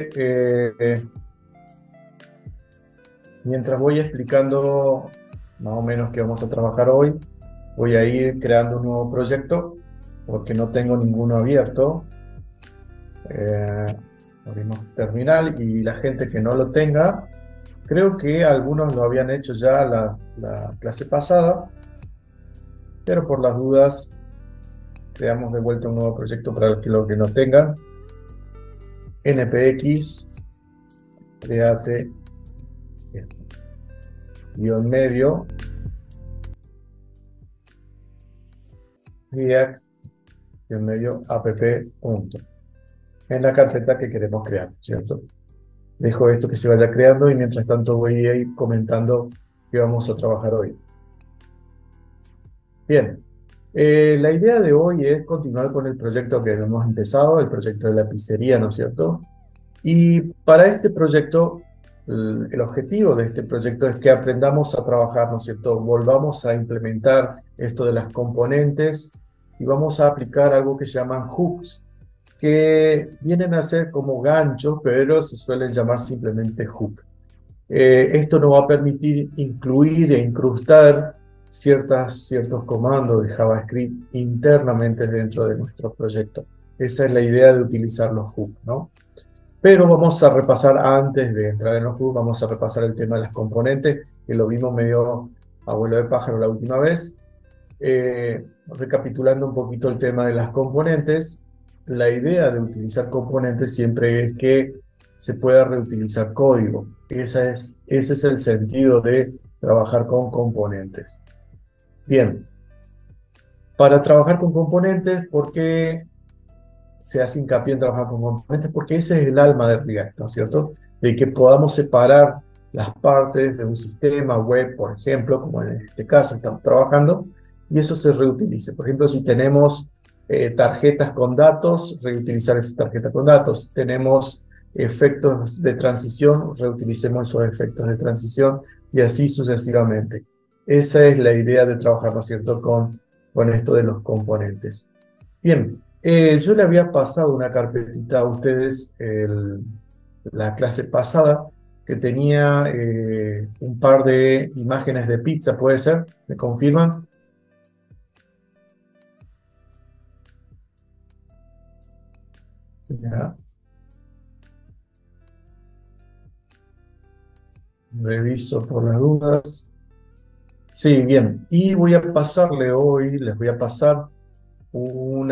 que mientras voy explicando más o menos qué vamos a trabajar hoy, voy a ir creando un nuevo proyecto porque no tengo ninguno abierto. Abrimos terminal y la gente que no lo tenga, creo que algunos lo habían hecho ya la clase pasada, pero por las dudas creamos de vuelta un nuevo proyecto para los que no tengan. NPX, create guión medio, React guión medio app punto, en la carpeta que queremos crear, ¿cierto? Dejo esto que se vaya creando y mientras tanto voy a ir comentando qué vamos a trabajar hoy. Bien, la idea de hoy es continuar con el proyecto que hemos empezado, el proyecto de la pizzería, ¿no es cierto? Y para este proyecto, el objetivo de este proyecto es que aprendamos a trabajar, ¿no es cierto? Volvamos a implementar esto de las componentes y vamos a aplicar algo que se llaman hooks, que vienen a ser como ganchos, pero se suelen llamar simplemente hook. Esto nos va a permitir incluir e incrustar ciertos comandos de JavaScript internamente dentro de nuestro proyecto. Esa es la idea de utilizar los hooks, ¿no? Pero vamos a repasar, antes de entrar en los hooks, vamos a repasar el tema de las componentes, que lo vimos medio abuelo de pájaro la última vez. Recapitulando un poquito el tema de las componentes, la idea de utilizar componentes siempre es que se pueda reutilizar código. Ese es el sentido de trabajar con componentes. Bien, para trabajar con componentes, ¿por qué se hace hincapié en trabajar con componentes? Porque ese es el alma de React, ¿no es cierto? De que podamos separar las partes de un sistema web, por ejemplo, como en este caso estamos trabajando, y eso se reutilice. Por ejemplo, si tenemos tarjetas con datos, reutilizar esa tarjeta con datos. Si tenemos efectos de transición, reutilicemos esos efectos de transición, y así sucesivamente. Esa es la idea de trabajar, ¿no es cierto?, con esto de los componentes. Bien, yo le había pasado una carpetita a ustedes la clase pasada que tenía un par de imágenes de pizza, ¿puede ser? ¿Me confirman? Ya. Reviso por las dudas. Sí, bien. Y voy a pasarle hoy, les voy a pasar voy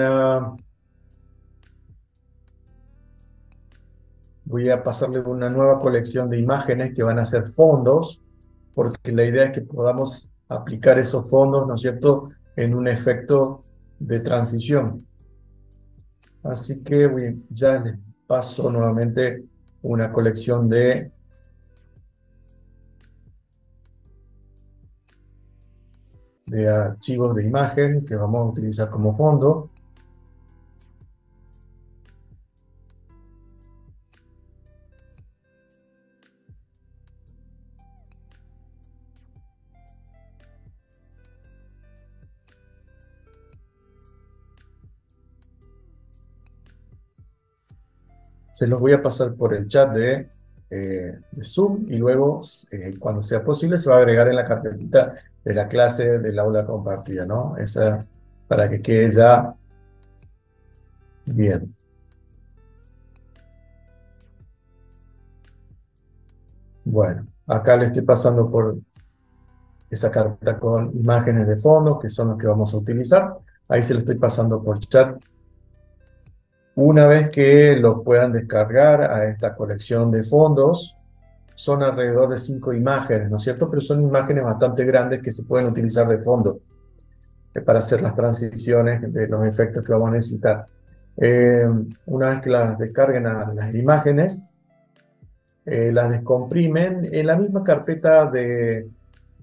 a pasarle una nueva colección de imágenes que van a ser fondos, porque la idea es que podamos aplicar esos fondos, ¿no es cierto?, en un efecto de transición. Así que ya les paso nuevamente una colección de archivos de imagen que vamos a utilizar como fondo. Se los voy a pasar por el chat de Zoom y luego, cuando sea posible, se va a agregar en la carpetita de la clase del aula compartida, ¿no? Esa, para que quede ya bien. Bueno, acá le estoy pasando por esa carpeta con imágenes de fondo, que son los que vamos a utilizar. Ahí se lo estoy pasando por chat. Una vez que lo puedan descargar a esta colección de fondos, son alrededor de 5 imágenes, ¿no es cierto? Pero son imágenes bastante grandes que se pueden utilizar de fondo para hacer las transiciones de los efectos que vamos a necesitar. Una vez que las descarguen a las imágenes, las descomprimen en la misma carpeta de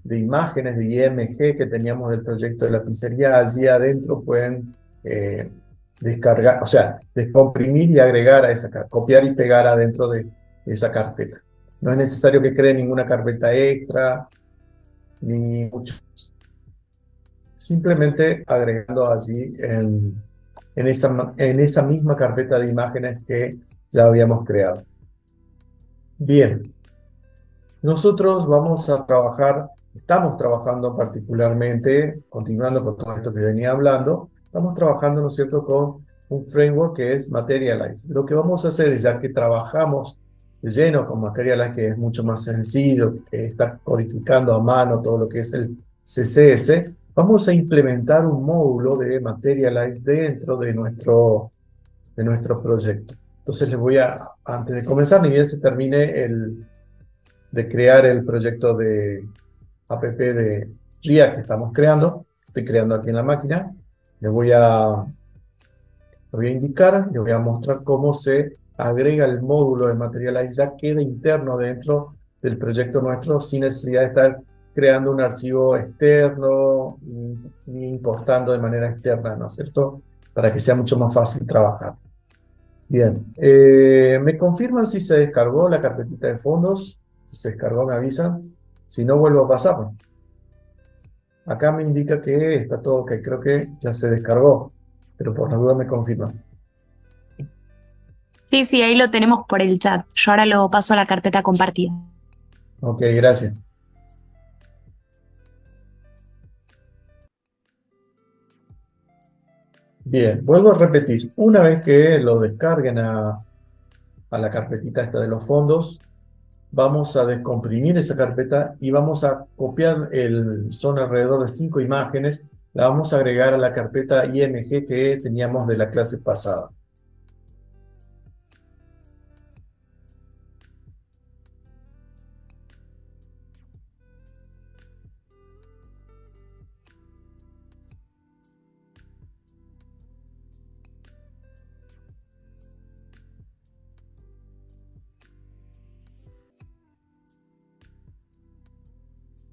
imágenes de IMG que teníamos del proyecto de la pizzería. Allí adentro pueden descargar, o sea, descomprimir y agregar a esa carpeta, copiar y pegar adentro de esa carpeta. No es necesario que creen ninguna carpeta extra, ni mucho. Simplemente agregando allí en esa misma carpeta de imágenes que ya habíamos creado. Bien, nosotros vamos a trabajar, estamos trabajando particularmente, continuando con todo esto que venía hablando, estamos trabajando, ¿no es cierto?, con un framework que es Materialize. Lo que vamos a hacer es, ya que trabajamos de lleno con Materialize, que es mucho más sencillo, que está codificando a mano todo lo que es el CSS, vamos a implementar un módulo de Materialize dentro de nuestro proyecto. Entonces les voy antes de comenzar, ni bien se termine de crear el proyecto de app de React que estamos creando, estoy creando aquí en la máquina, le voy a indicar, le voy a mostrar cómo se agrega el módulo de Materialize, ya queda interno dentro del proyecto nuestro sin necesidad de estar creando un archivo externo ni importando de manera externa, ¿no es cierto? Para que sea mucho más fácil trabajar. Bien, ¿me confirman si se descargó la carpetita de fondos? Si se descargó, me avisan. Si no, vuelvo a pasarlo. Acá me indica que está todo ok, creo que ya se descargó, pero por la duda me confirman. Sí, sí, ahí lo tenemos por el chat. Yo ahora lo paso a la carpeta compartida. Ok, gracias. Bien, vuelvo a repetir. Una vez que lo descarguen a la carpetita esta de los fondos, vamos a descomprimir esa carpeta y vamos a copiar son alrededor de 5 imágenes, la vamos a agregar a la carpeta IMG que teníamos de la clase pasada.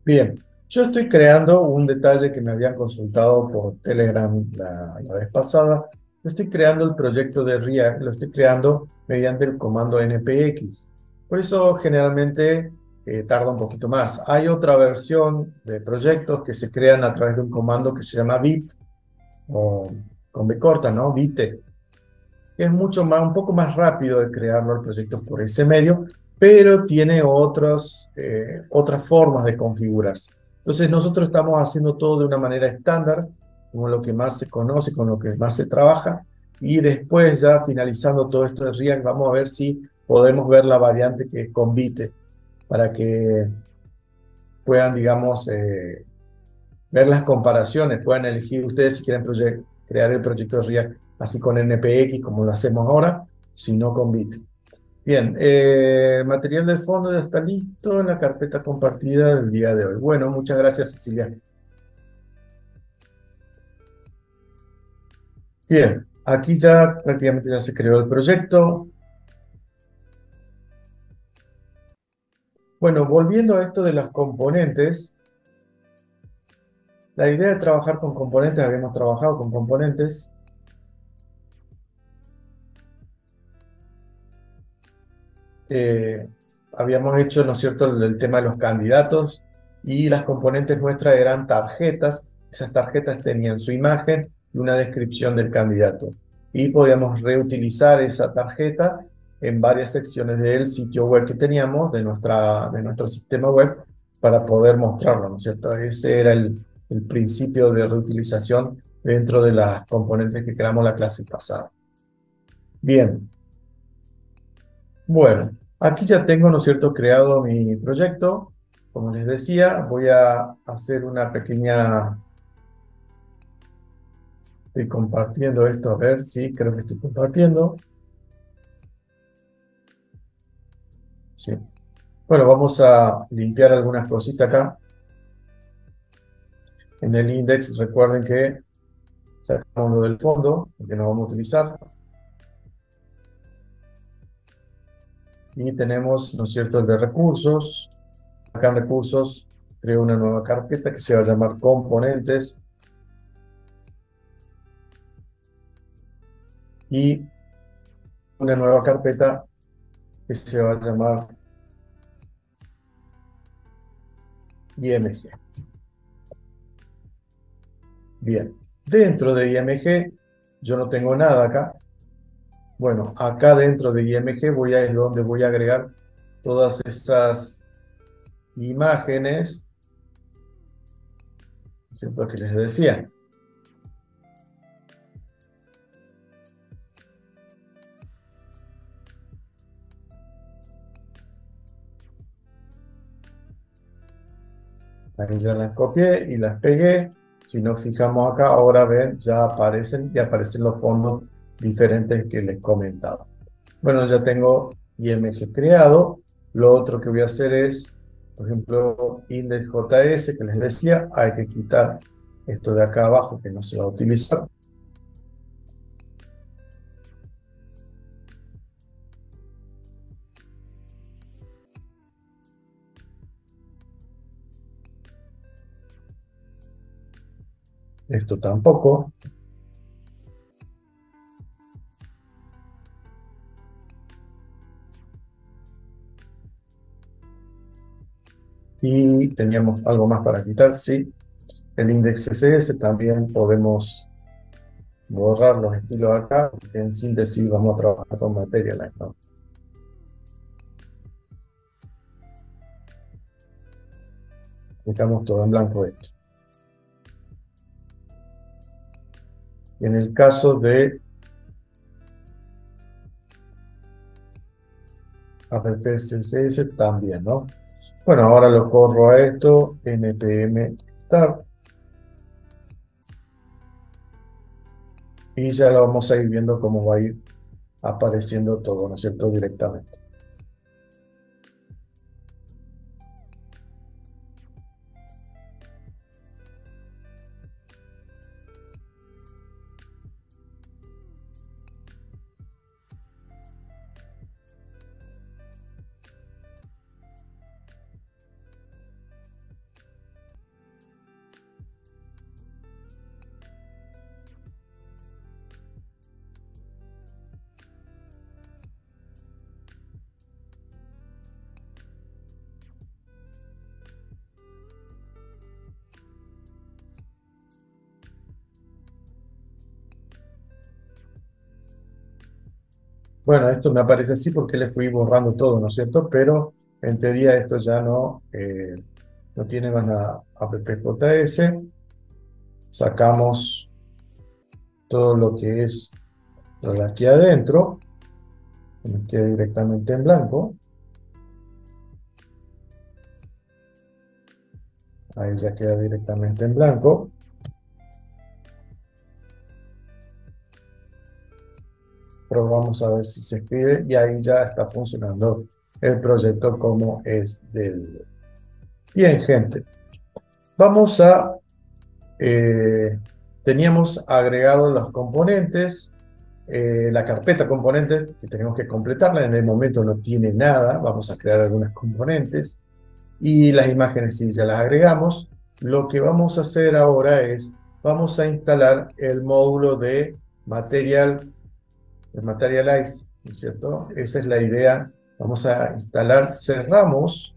Bien, yo estoy creando un detalle que me habían consultado por Telegram la vez pasada. Yo estoy creando el proyecto de React, lo estoy creando mediante el comando npx. Por eso generalmente tarda un poquito más. Hay otra versión de proyectos que se crean a través de un comando que se llama bit, o con B corta, ¿no? Bite, que es mucho más, un poco más rápido de crearlo el proyecto por ese medio, pero tiene otras formas de configurarse. Entonces nosotros estamos haciendo todo de una manera estándar, con lo que más se conoce, con lo que más se trabaja, y después ya finalizando todo esto de React, vamos a ver si podemos ver la variante que es con Vite, para que puedan, digamos, ver las comparaciones, puedan elegir ustedes si quieren crear el proyecto de React así con NPX como lo hacemos ahora, si no con Bit. Bien, el material de fondo ya está listo en la carpeta compartida del día de hoy. Bueno, muchas gracias, Cecilia. Bien, aquí ya prácticamente ya se creó el proyecto. Bueno, volviendo a esto de las componentes, la idea de trabajar con componentes, habíamos trabajado con componentes. eh, Habíamos hecho, ¿no es cierto?, el tema de los candidatos y las componentes nuestras eran tarjetas. Esas tarjetas tenían su imagen y una descripción del candidato. Y podíamos reutilizar esa tarjeta en varias secciones del sitio web que teníamos, de nuestro sistema web, para poder mostrarlo, ¿no es cierto? Ese era el principio de reutilización dentro de las componentes que creamos la clase pasada. Bien. Bueno, aquí ya tengo, ¿no es cierto?, creado mi proyecto. Como les decía, voy a hacer una pequeña... Estoy compartiendo esto, a ver si creo que estoy compartiendo. Sí. Bueno, vamos a limpiar algunas cositas acá. En el index, recuerden que sacamos lo del fondo, que no vamos a utilizar. Y tenemos, ¿no es cierto?, el de recursos. Acá en recursos creo una nueva carpeta que se va a llamar componentes. Y una nueva carpeta que se va a llamar IMG. Bien, dentro de IMG yo no tengo nada acá. Bueno, acá dentro de IMG es donde voy a agregar todas esas imágenes, ¿cierto? Que les decía. Ahí ya las copié y las pegué. Si nos fijamos acá, ahora ven, ya aparecen y aparecen los fondos diferentes que les comentaba. Bueno, ya tengo IMG creado. Lo otro que voy a hacer es, por ejemplo, index.js, que les decía, hay que quitar esto de acá abajo que no se va a utilizar. Esto tampoco. Y teníamos algo más para quitar, sí. El index CSS también podemos borrar los estilos acá, porque en síntesis vamos a trabajar con Materialize, ¿no? Dejamos todo en blanco esto. Y en el caso de app CSS también, ¿no? Bueno, ahora lo corro a esto, npm start. Y ya lo vamos a ir viendo cómo va a ir apareciendo todo, ¿no es cierto? Directamente. Bueno, esto me aparece así porque le fui borrando todo, ¿no es cierto? Pero en teoría esto ya no tiene más nada. App.js, sacamos todo lo que es lo de aquí adentro, que nos queda directamente en blanco. Ahí ya queda directamente en blanco. Probamos a ver si se escribe y ahí ya está funcionando el proyecto como es del... Bien, gente. Vamos a... teníamos agregado los componentes, la carpeta componentes, que tenemos que completarla. En el momento no tiene nada. Vamos a crear algunas componentes. Y las imágenes sí ya las agregamos. Lo que vamos a hacer ahora es, vamos a instalar el módulo de Materialize, ¿no es cierto? Esa es la idea. Vamos a instalar, cerramos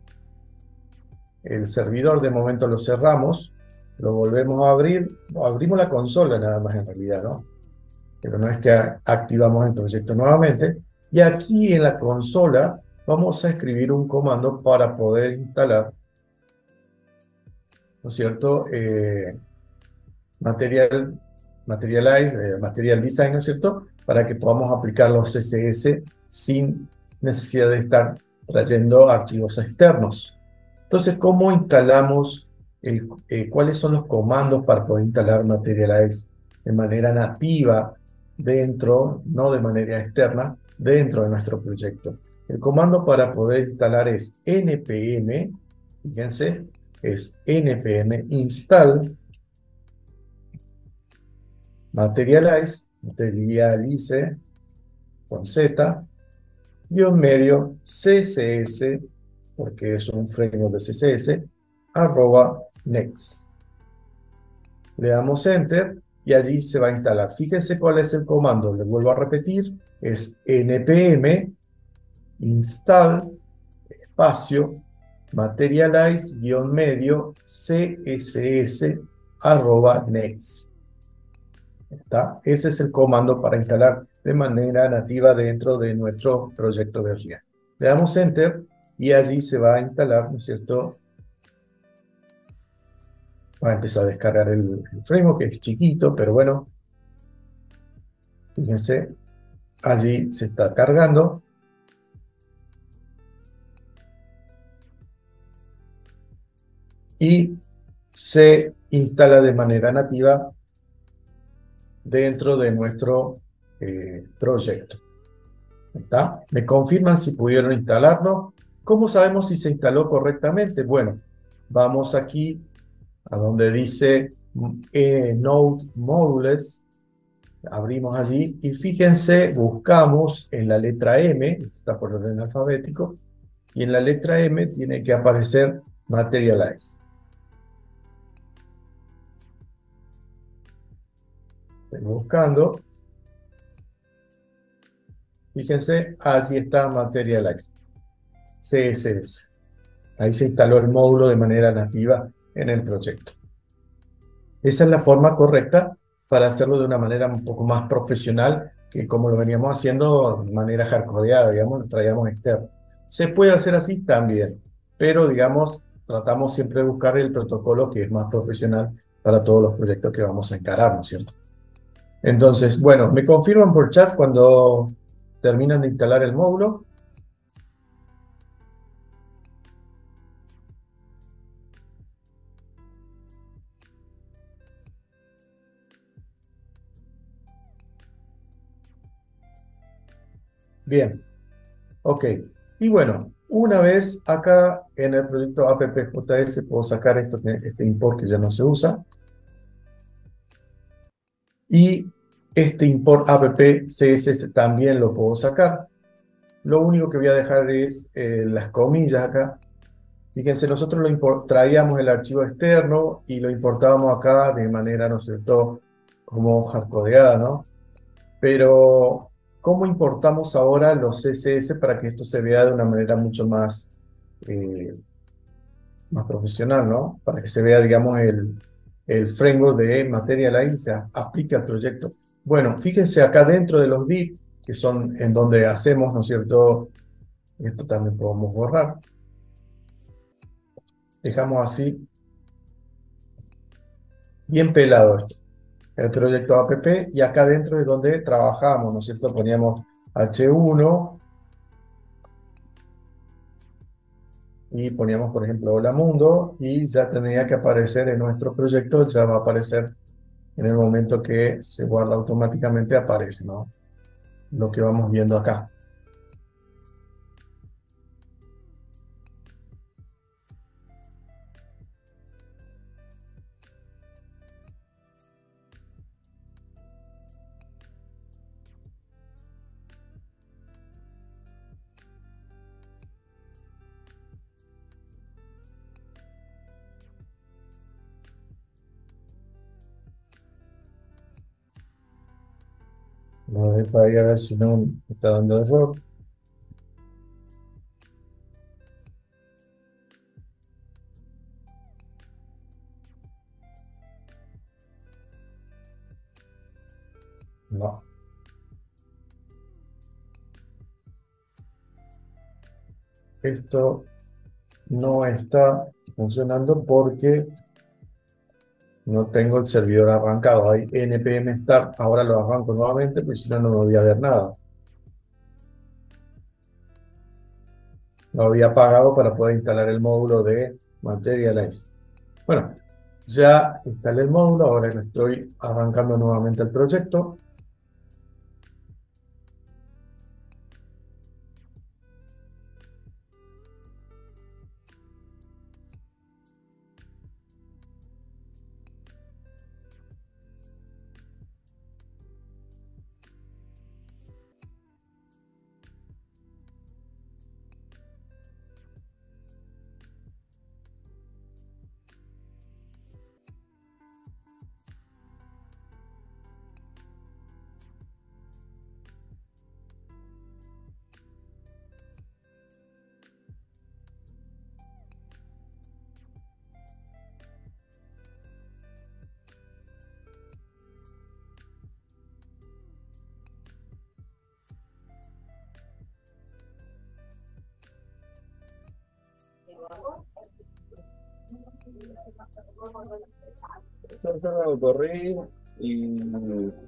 el servidor, de momento lo cerramos, lo volvemos a abrir, abrimos la consola nada más en realidad, ¿no? Pero no es que activamos el proyecto nuevamente. Y aquí en la consola vamos a escribir un comando para poder instalar, ¿no es cierto? Material Design, ¿no es cierto? Para que podamos aplicar los CSS sin necesidad de estar trayendo archivos externos. Entonces, ¿cómo instalamos, cuáles son los comandos para poder instalar Materialize de manera nativa dentro, no de manera externa, dentro de nuestro proyecto? El comando para poder instalar es npm, fíjense, es npm install materialize con Z, guión medio CSS, porque es un framework de CSS, arroba next. Le damos enter y allí se va a instalar. Fíjense cuál es el comando, le vuelvo a repetir, es npm install espacio materialize guión medio css arroba next. ¿Está? Ese es el comando para instalar de manera nativa dentro de nuestro proyecto de React. Le damos Enter y allí se va a instalar, ¿no es cierto? Va a empezar a descargar el framework, que es chiquito, pero bueno, fíjense, allí se está cargando. Y se instala de manera nativa dentro de nuestro proyecto. ¿Está? ¿Me confirman si pudieron instalarlo? ¿Cómo sabemos si se instaló correctamente? Bueno, vamos aquí a donde dice Node Modules, abrimos allí y fíjense, buscamos en la letra M, esto está por orden alfabético, y en la letra M tiene que aparecer Materialize. Estoy buscando. Fíjense, allí está Materialize, CSS. Ahí se instaló el módulo de manera nativa en el proyecto. Esa es la forma correcta para hacerlo de una manera un poco más profesional que como lo veníamos haciendo de manera hardcodeada, digamos, lo traíamos externo. Se puede hacer así también, pero digamos, tratamos siempre de buscar el protocolo que es más profesional para todos los proyectos que vamos a encarar, ¿no es cierto? Entonces, bueno, me confirman por chat cuando terminan de instalar el módulo. Bien, ok. Y bueno, una vez acá en el proyecto AppJS puedo sacar este import que ya no se usa. Y este import app CSS también lo puedo sacar. Lo único que voy a dejar es las comillas acá. Fíjense, nosotros traíamos el archivo externo y lo importábamos acá de manera, ¿no es cierto?, como hardcodeada, ¿no? Pero, ¿cómo importamos ahora los CSS para que esto se vea de una manera mucho eh, más profesional, ¿no? Para que se vea, digamos, el framework de Materialize se aplique al proyecto. Bueno, fíjense acá dentro de los div, que son en donde hacemos, ¿no es cierto? Esto también podemos borrar. Dejamos así, bien pelado esto. El proyecto app, y acá dentro es donde trabajamos, ¿no es cierto? Poníamos H1 y poníamos, por ejemplo, Hola Mundo, y ya tendría que aparecer en nuestro proyecto, ya va a aparecer en el momento que se guarda automáticamente, aparece, ¿no? Lo que vamos viendo acá. Vamos a ver para ahí a ver si no me está dando error. No. Esto no está funcionando porque no tengo el servidor arrancado. Hay npm start, ahora lo arranco nuevamente, pues si no, no voy a ver nada. Lo había pagado para poder instalar el módulo de Materialize. Bueno, ya instalé el módulo, ahora le estoy arrancando nuevamente el proyecto. Yo lo corrí y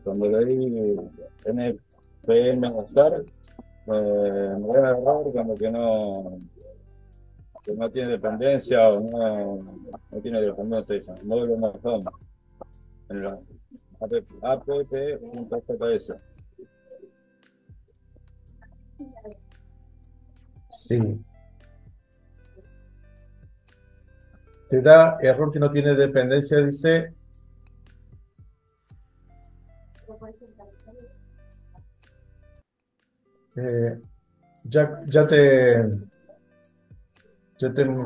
cuando leí NPM gastar, me voy a error como que no tiene dependencia o no tiene dependencia, dice, módulo no son en la app.js. Sí. Te da error que no tiene dependencia, dice. eh, ya te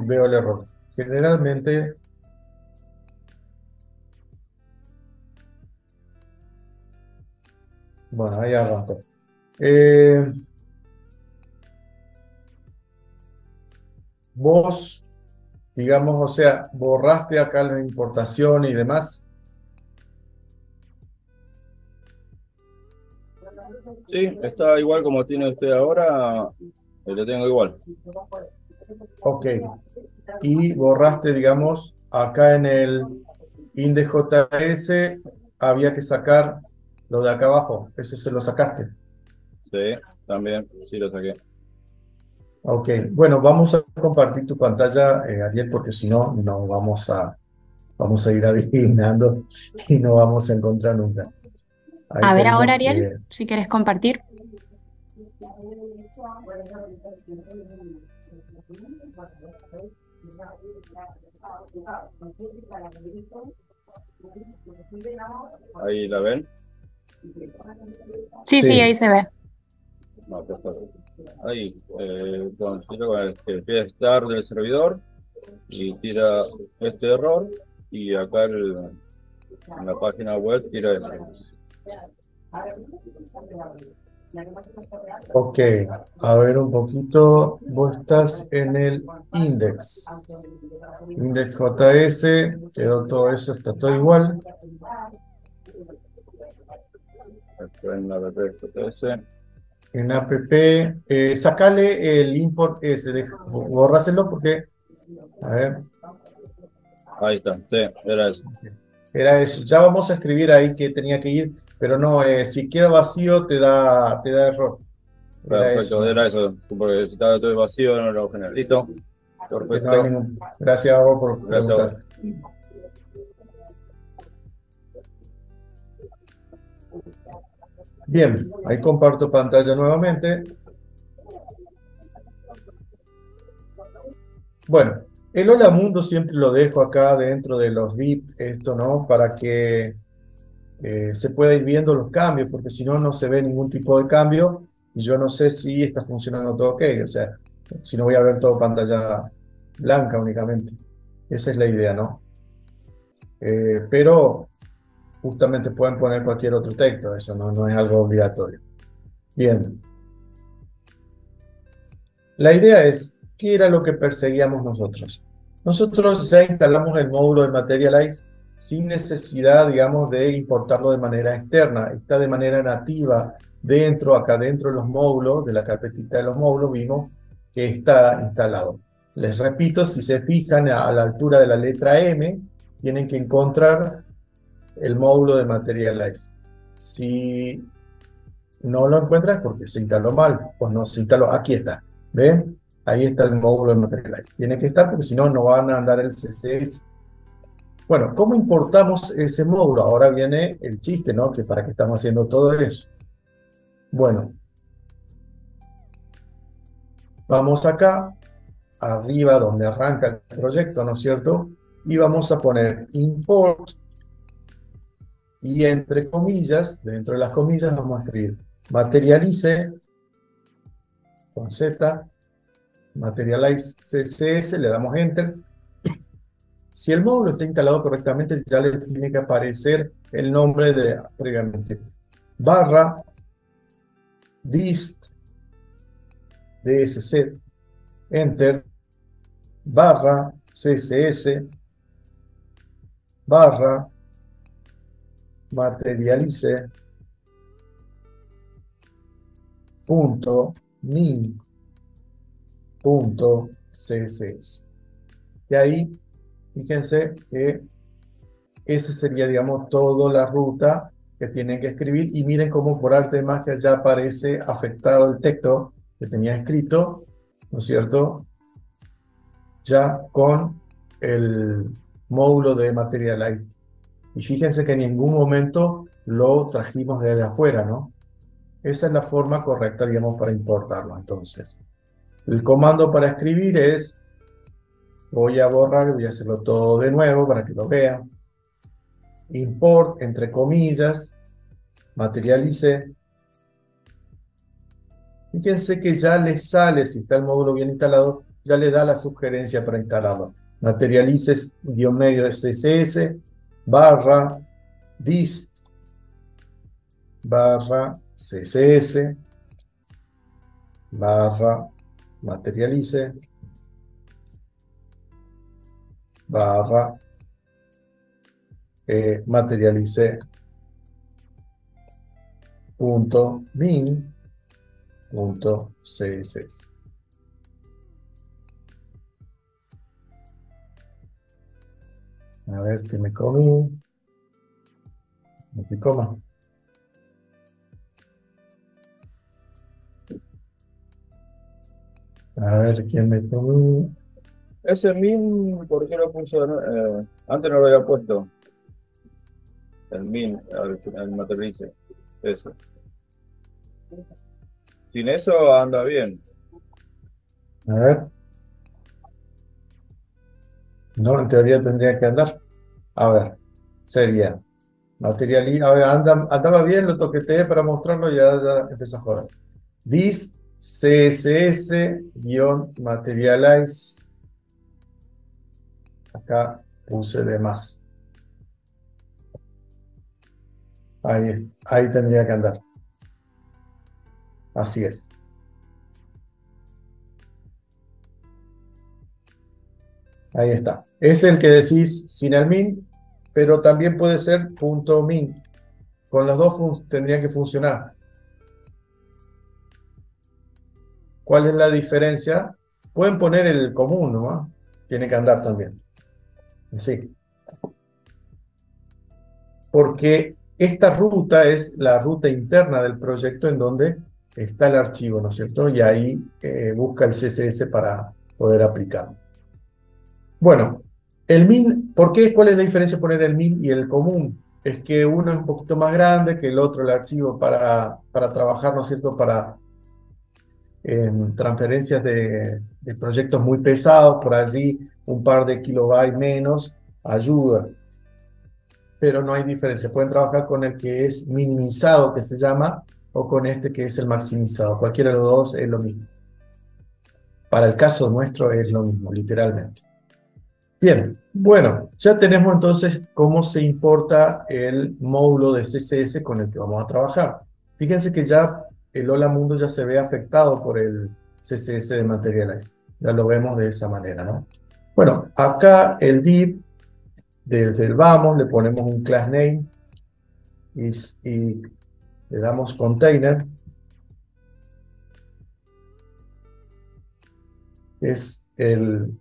veo el error. Generalmente, bueno, ahí arranco. Vos, digamos, o sea, borraste acá la importación y demás. Sí, está igual como tiene usted ahora, lo tengo igual. Ok. Y borraste, digamos, acá en el INDEX.js había que sacar lo de acá abajo. Eso se lo sacaste. Sí, también, sí lo saqué. Ok. Bueno, vamos a compartir tu pantalla, Ariel, porque si no, no vamos a ir adivinando y no vamos a encontrar nunca. Ahí A ver ahora, tenemos Ariel, que... si quieres compartir. Ahí la ven. Sí, sí, ahí Sí, se ve. No, perfecto. Ahí, tiro con el pie start del servidor y tira este error y acá en la página web tira este. ok. A ver un poquito. Vos estás en el index. Index.js, quedó todo eso, está todo igual. Esto en la BPFS. En app, sacale el import ese, borráselo porque, a ver, Ahí está, sí, era eso. era eso. Ya vamos a escribir ahí que tenía que ir, pero no, si queda vacío te da error. Era eso, Perfecto, nada era más. eso. Porque si estaba todo vacío, no lo generé. Listo. Que no hay Perfecto. ningún. Gracias a vos por Gracias a vos. preguntar. Bien, ahí comparto pantalla nuevamente. Bueno, el Hola Mundo siempre lo dejo acá dentro de los div, esto, ¿no? Para que se pueda ir viendo los cambios, porque si no, no se ve ningún tipo de cambio y yo no sé si está funcionando todo ok, o sea, si no voy a ver todo pantalla blanca únicamente. Esa es la idea, ¿no? Pero justamente pueden poner cualquier otro texto, eso no es algo obligatorio. Bien, la idea es, ¿qué era lo que perseguíamos nosotros? Nosotros ya instalamos el módulo de Materialize sin necesidad, digamos, de importarlo de manera externa. Está de manera nativa acá dentro de los módulos, de la carpetita de los módulos, vimos que está instalado. Les repito, si se fijan a la altura de la letra M, tienen que encontrar el módulo de Materialize. Si no lo encuentras porque se instaló mal, pues no se instaló. Aquí está. ¿Ven? Ahí está el módulo de Materialize. Tiene que estar porque si no, no van a andar el CSS. Bueno, ¿cómo importamos ese módulo? Ahora viene el chiste, ¿no? Que para qué estamos haciendo todo eso. Bueno, vamos acá, arriba donde arranca el proyecto, ¿no es cierto? Y vamos a poner import y entre comillas, dentro de las comillas vamos a escribir materialize con Z, materialize CSS, le damos enter. Si el módulo está instalado correctamente, ya le tiene que aparecer el nombre de previamente. Barra dist dsset enter barra css barra materialice punto min punto css. Y ahí, fíjense que esa sería, digamos, toda la ruta que tienen que escribir. Y miren cómo por arte de magia ya aparece afectado el texto que tenía escrito, ¿no es cierto? Ya con el módulo de Materialize. Y fíjense que en ningún momento lo trajimos desde afuera, ¿no? Esa es la forma correcta, digamos, para importarlo. Entonces, el comando para escribir es, voy a borrar, voy a hacerlo todo de nuevo para que lo vean. Import, entre comillas, materialice. Fíjense que ya le sale, si está el módulo bien instalado, ya le da la sugerencia para instalarlo. Materialices guión medio SSS barra dist barra CSS barra materialice barra materialice punto min punto CSS. A ver qué me comí. Me coma. A ver quién me comí. Ese min, ¿por qué lo puso? Antes no lo había puesto. El min, al materialice. Eso. Sin eso anda bien. A ver. No, en teoría tendría que andar. A ver, sería materializa. A ver, andaba bien, lo toqueteé para mostrarlo y ya empezó a joder. This CSS-materialize. Acá puse de más. Ahí tendría que andar. Así es. Ahí está. Es el que decís sin el min, pero también puede ser punto .min. Con los dos tendrían que funcionar. ¿Cuál es la diferencia? Pueden poner el común, ¿no? Tiene que andar también. Sí. Porque esta ruta es la ruta interna del proyecto en donde está el archivo, ¿no es cierto? Y ahí busca el CSS para poder aplicarlo. Bueno, el min, ¿por qué? ¿Cuál es la diferencia poner el min y el común? Es que uno es un poquito más grande que el otro, el archivo para trabajar, ¿no es cierto? Para transferencias de proyectos muy pesados, por allí un par de kilobytes menos ayuda. Pero no hay diferencia. Pueden trabajar con el que es minimizado, que se llama, o con este que es el maximizado. Cualquiera de los dos es lo mismo. Para el caso nuestro es lo mismo, literalmente. Bien, bueno, ya tenemos entonces cómo se importa el módulo de CSS con el que vamos a trabajar. Fíjense que ya el Hola Mundo ya se ve afectado por el CSS de Materialize. Ya lo vemos de esa manera, ¿no? Bueno, acá el div, desde el vamos, le ponemos un class name y le damos container. Es el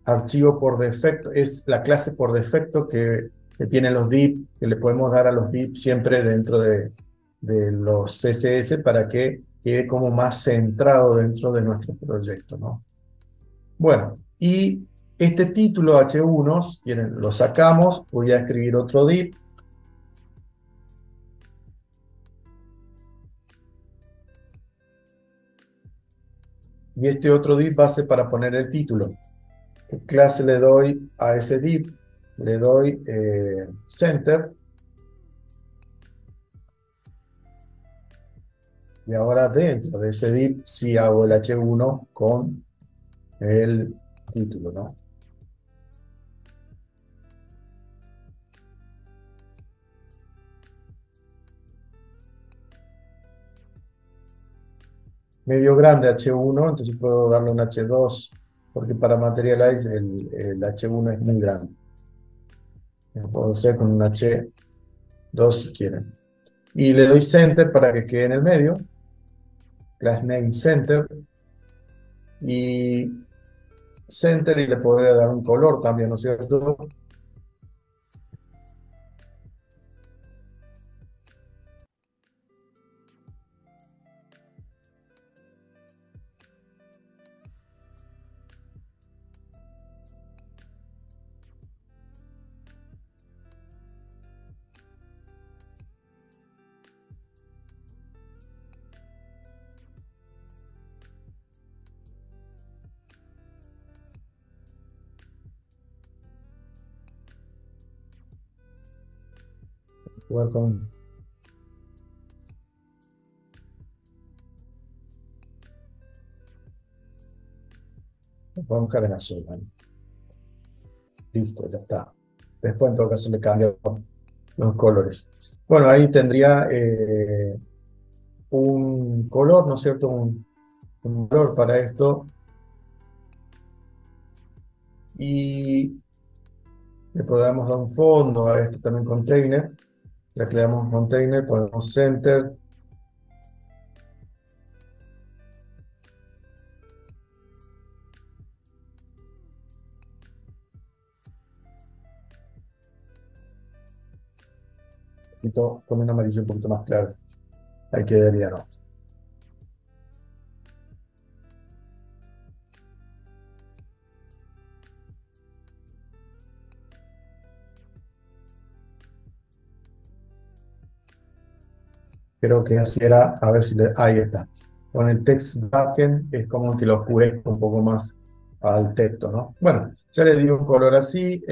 archivo por defecto, es la clase por defecto que tienen los div, que le podemos dar a los div siempre dentro de los CSS para que quede como más centrado dentro de nuestro proyecto, ¿no? Bueno, y este título H1, si quieren, lo sacamos. Voy a escribir otro div. Y este otro div va a ser para poner el título. ¿Qué clase le doy a ese div? Le doy center. Y ahora dentro de ese div sí hago el H1 con el título, ¿no? Medio grande H1, entonces puedo darle un H2, porque para Materialize el H1 es muy grande. Lo puedo hacer con un H2 si quieren. Y le doy center para que quede en el medio. Class name center. Y center y le podría dar un color también, ¿no es cierto? Jugar con... Vamos a buscar en azul, ¿vale? Listo, ya está. Después en todo caso le cambio los colores. Bueno, ahí tendría un color, ¿no es cierto? Un color para esto. Y le podemos dar un fondo a esto también container. Ya que le damos container, podemos center. Y todo con un amarillo un poquito más claro. Ahí quedaría, ¿no? Creo que así era, a ver si le... Ahí está. Con el text backend es como que lo oscurezco un poco más al texto, ¿no? Bueno, ya le di un color así.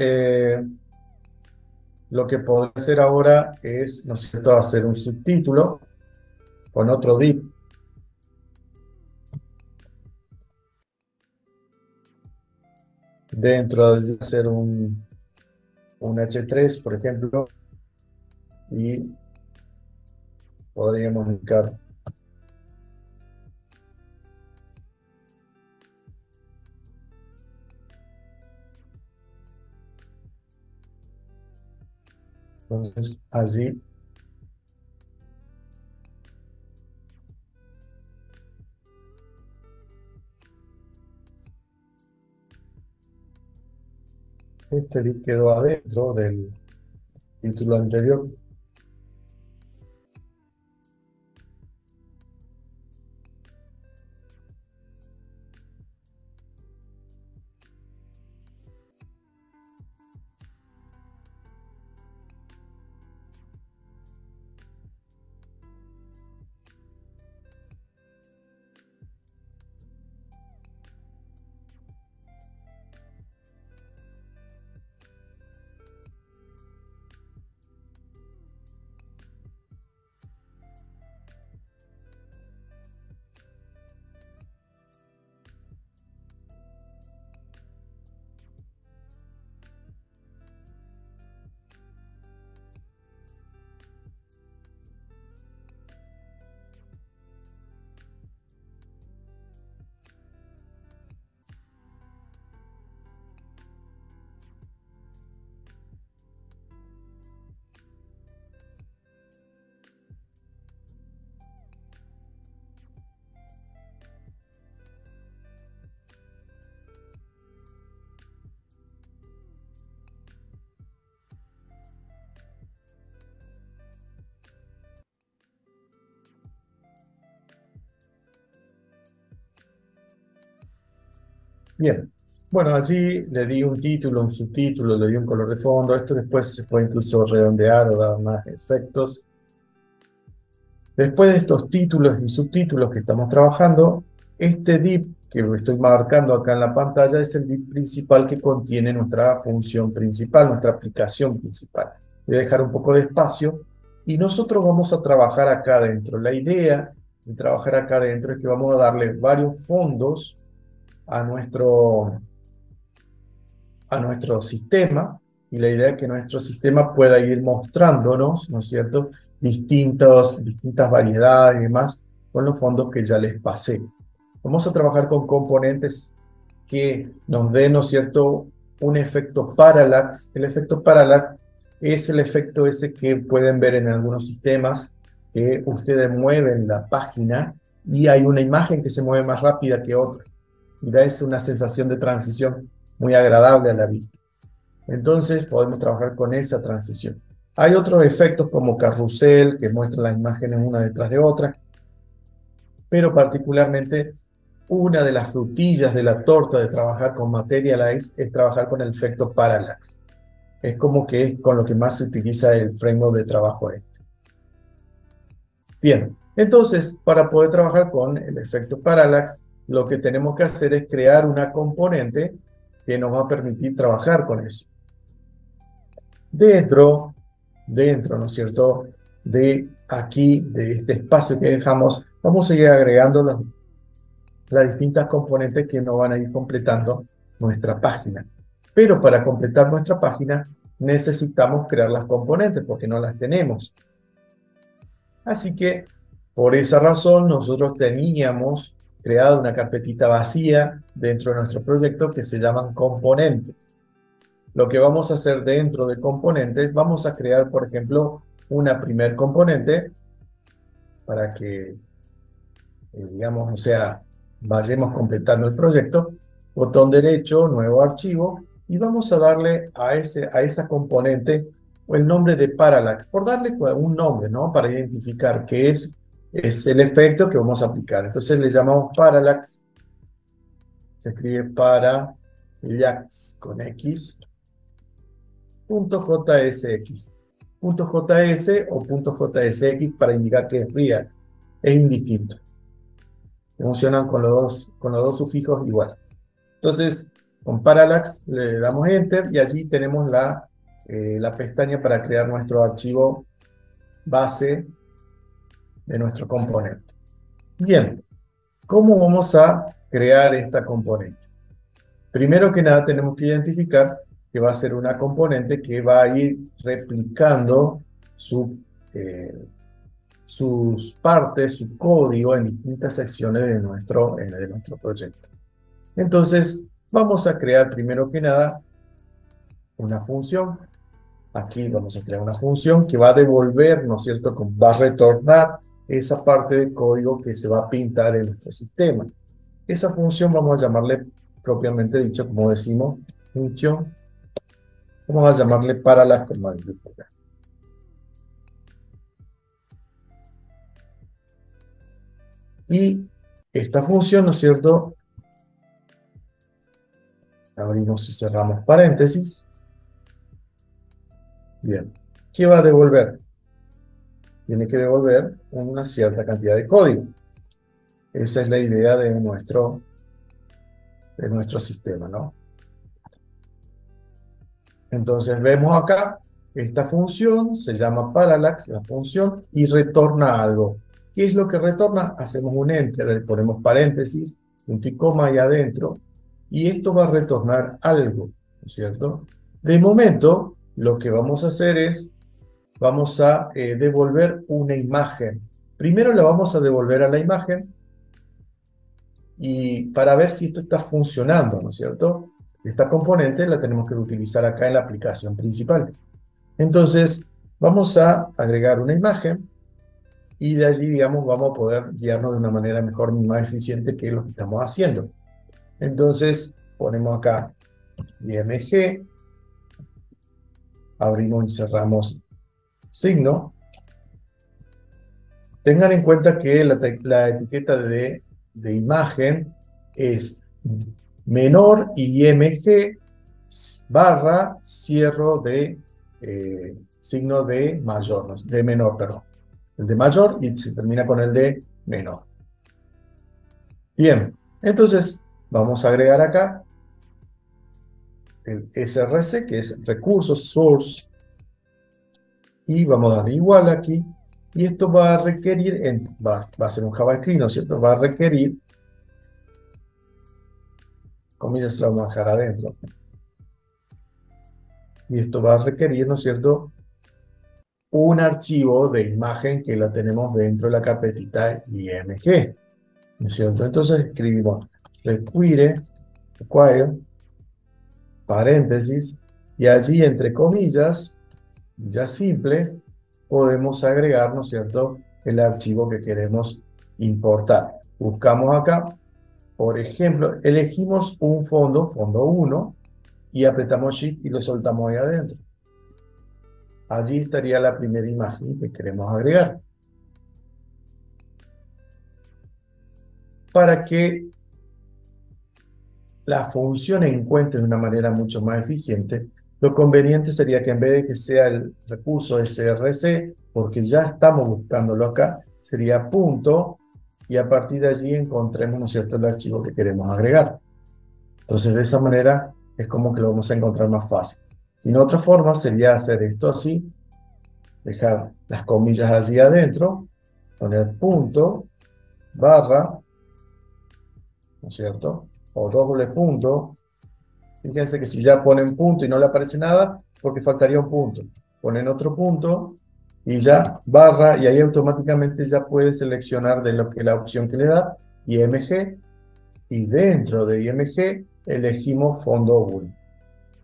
Lo que podría hacer ahora es, ¿no es cierto?, hacer un subtítulo con otro div. Dentro de hacer un H3, por ejemplo, y podríamos indicar entonces allí este div quedó adentro del título anterior. Bien, bueno, allí le di un título, un subtítulo, le di un color de fondo. Esto después se puede incluso redondear o dar más efectos. Después de estos títulos y subtítulos que estamos trabajando, este div que lo estoy marcando acá en la pantalla es el div principal que contiene nuestra función principal, nuestra aplicación principal. Voy a dejar un poco de espacio y nosotros vamos a trabajar acá adentro. La idea de trabajar acá adentro es que vamos a darle varios fondos a nuestro sistema, y la idea es que nuestro sistema pueda ir mostrándonos, ¿no es cierto?, distintas variedades y demás con los fondos que ya les pasé. Vamos a trabajar con componentes que nos den, ¿no es cierto?, un efecto parallax. El efecto parallax es el efecto ese que pueden ver en algunos sistemas, que ustedes mueven la página y hay una imagen que se mueve más rápida que otra. y da una sensación de transición muy agradable a la vista. Entonces podemos trabajar con esa transición. Hay otros efectos como carrusel que muestran las imágenes una detrás de otra, pero particularmente una de las frutillas de la torta de trabajar con Materialize es trabajar con el efecto Parallax. Es como que es con lo que más se utiliza el framework de trabajo este. Bien, entonces para poder trabajar con el efecto Parallax, lo que tenemos que hacer es crear una componente que nos va a permitir trabajar con eso. Dentro, ¿no es cierto?, de aquí, de este espacio que dejamos, vamos a ir agregando las distintas componentes que nos van a ir completando nuestra página. Pero para completar nuestra página necesitamos crear las componentes porque no las tenemos. Así que por esa razón nosotros teníamos creado una carpetita vacía dentro de nuestro proyecto que se llaman componentes. Lo que vamos a hacer dentro de componentes, vamos a crear, por ejemplo, una primer componente para que, digamos, o sea, vayamos completando el proyecto. Botón derecho, nuevo archivo, y vamos a darle a esa componente el nombre de Parallax, por darle un nombre, ¿no? Para identificar qué es el efecto que vamos a aplicar. Entonces le llamamos Parallax, se escribe Parallax con X, .jsx. .js o .jsx para indicar que es real, es indistinto. Funcionan con los dos sufijos igual. Entonces, con Parallax le damos Enter y allí tenemos la pestaña para crear nuestro archivo base de nuestro componente. Bien, ¿cómo vamos a crear esta componente? Primero que nada tenemos que identificar que va a ser una componente que va a ir replicando sus partes, su código en distintas secciones de nuestro proyecto. Entonces, vamos a crear primero que nada una función. Aquí vamos a crear una función que va a devolver, ¿no es cierto?, va a retornar esa parte de código que se va a pintar en nuestro sistema. Esa función vamos a llamarle, propiamente dicho, como decimos, función. Vamos a llamarle Parallax con mayúscula. Y esta función, ¿no es cierto?, abrimos y cerramos paréntesis. Bien, ¿qué va a devolver? Tiene que devolver una cierta cantidad de código. Esa es la idea de nuestro sistema, ¿no? Entonces vemos acá, esta función se llama Parallax, la función, y retorna algo. ¿Qué es lo que retorna? Hacemos un enter, le ponemos paréntesis, punto y coma ahí adentro, y esto va a retornar algo, ¿no es cierto? De momento, lo que vamos a hacer es, vamos a devolver una imagen. Primero la vamos a devolver a la imagen, y para ver si esto está funcionando, ¿no es cierto? Esta componente la tenemos que utilizar acá en la aplicación principal. Entonces, vamos a agregar una imagen, y de allí, digamos, vamos a poder guiarnos de una manera mejor y más eficiente que lo que estamos haciendo. Entonces, ponemos acá img, abrimos y cerramos signo. Tengan en cuenta que la etiqueta de imagen es menor img barra cierro de signo de mayor, de menor, perdón. El de mayor y se termina con el de menor. Bien, entonces vamos a agregar acá el src, que es recursos source, y vamos a darle igual aquí, y esto va a requerir, va a ser un JavaScript, ¿no es cierto? Va a requerir, comillas, la vamos a dejar adentro, y esto va a requerir, ¿no es cierto?, un archivo de imagen que la tenemos dentro de la carpetita img, ¿no es cierto? Entonces escribimos require, paréntesis, y allí entre comillas, ya simple, podemos agregar, ¿no es cierto?, el archivo que queremos importar. Buscamos acá, por ejemplo, elegimos un fondo, fondo 1, y apretamos Shift y lo soltamos ahí adentro. Allí estaría la primera imagen que queremos agregar. Para que la función encuentre de una manera mucho más eficiente, lo conveniente sería que en vez de que sea el recurso src, porque ya estamos buscándolo acá, sería punto, y a partir de allí encontremos, ¿no es cierto?, el archivo que queremos agregar. Entonces, de esa manera es como que lo vamos a encontrar más fácil. Sin otra forma sería hacer esto así, dejar las comillas allí adentro, poner punto, barra, ¿no es cierto?, o doble punto. Fíjense que si ya ponen punto y no le aparece nada, porque faltaría un punto. Ponen otro punto y ya barra, y ahí automáticamente ya puede seleccionar de lo que la opción que le da, IMG, y dentro de IMG elegimos fondo 1.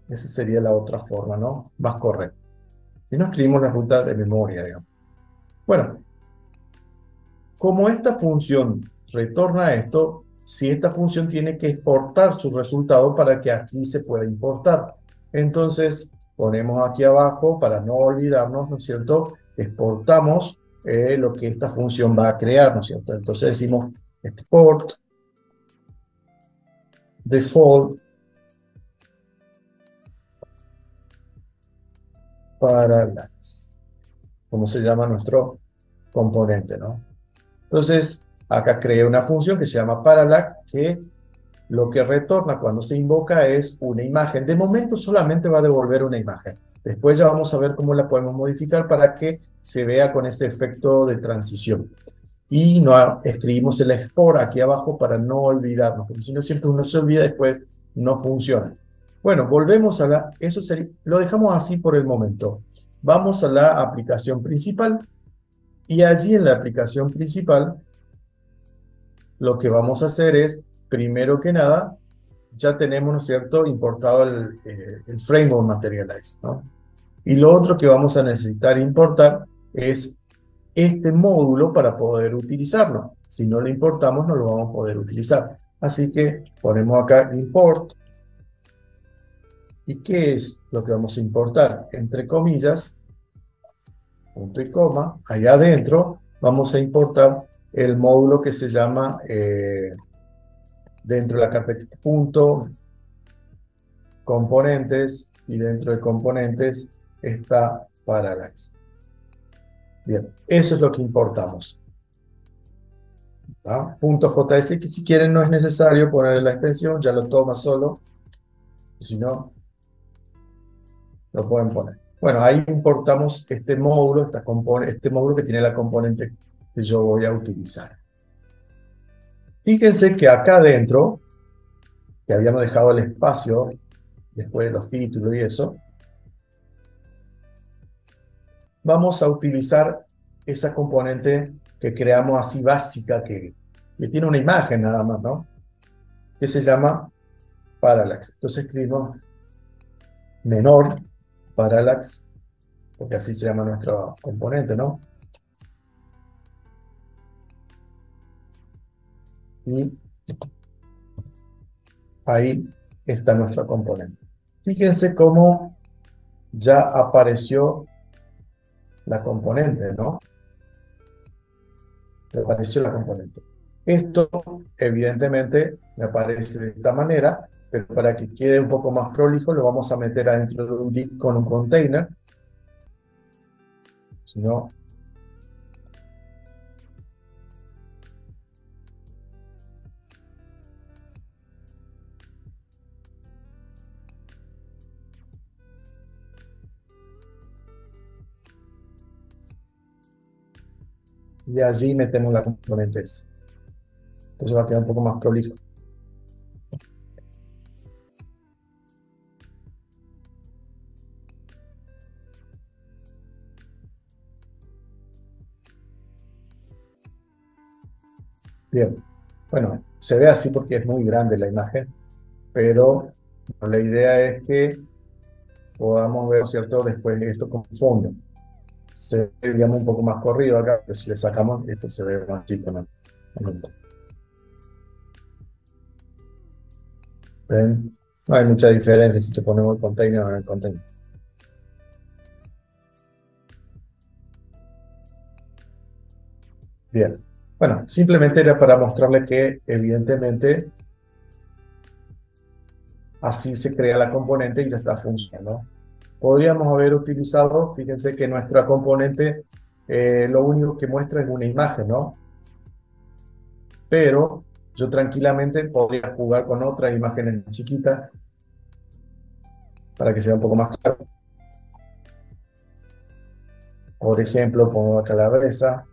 Esa sería la otra forma, ¿no? Más correcta. Si no, escribimos la ruta de memoria, digamos. Bueno, como esta función retorna esto, si esta función tiene que exportar su resultado para que aquí se pueda importar. Entonces, ponemos aquí abajo, para no olvidarnos, ¿no es cierto?, exportamos lo que esta función va a crear, ¿no es cierto? Entonces decimos export default parallax, como se llama nuestro componente, ¿no? Entonces, acá creé una función que se llama parallax, que lo que retorna cuando se invoca es una imagen. De momento solamente va a devolver una imagen. Después ya vamos a ver cómo la podemos modificar para que se vea con este efecto de transición. Y no escribimos el export aquí abajo para no olvidarnos, porque si no siempre uno se olvida y después no funciona. Bueno, volvemos a la... Eso sería, lo dejamos así por el momento. Vamos a la aplicación principal. Y allí en la aplicación principal, lo que vamos a hacer es, primero que nada, ya tenemos, ¿no es cierto?, importado el framework Materialize, ¿no? Y lo otro que vamos a necesitar importar es este módulo para poder utilizarlo. Si no lo importamos, no lo vamos a poder utilizar. Así que ponemos acá import. ¿Y qué es lo que vamos a importar? Entre comillas, punto y coma, allá adentro vamos a importar el módulo que se llama, dentro de la carpeta punto componentes, y dentro de componentes está parallax. Bien, eso es lo que importamos. ¿Ah? Punto .js, que si quieren no es necesario ponerle la extensión, ya lo toma solo, y si no, lo pueden poner. Bueno, ahí importamos este módulo, este módulo que tiene la componente que yo voy a utilizar. Fíjense que acá adentro, que habíamos dejado el espacio después de los títulos y eso, vamos a utilizar esa componente que creamos así básica, que tiene una imagen nada más, ¿no?, que se llama parallax. Entonces escribimos menor parallax, porque así se llama nuestro componente, ¿no? Y ahí está nuestro componente. Fíjense cómo ya apareció la componente, ¿no? Apareció la componente. Esto, evidentemente, me aparece de esta manera, pero para que quede un poco más prolijo, lo vamos a meter adentro de un div con un container. Si no, y allí metemos la componente S. Entonces va a quedar un poco más prolijo. Bien, bueno, se ve así porque es muy grande la imagen, pero la idea es que podamos ver, ¿cierto?, después esto con fondo. Se ve, digamos, un poco más corrido acá, pero si le sacamos, esto se ve más chico, ¿no? ¿Ven? No hay mucha diferencia si te ponemos el container o no el container. Bien. Bueno, simplemente era para mostrarle que evidentemente así se crea la componente y ya está funcionando. Podríamos haber utilizado, fíjense que nuestra componente lo único que muestra es una imagen, ¿no? Pero yo tranquilamente podría jugar con otras imágenes chiquitas para que sea un poco más claro. Por ejemplo, pongo acá la cabeza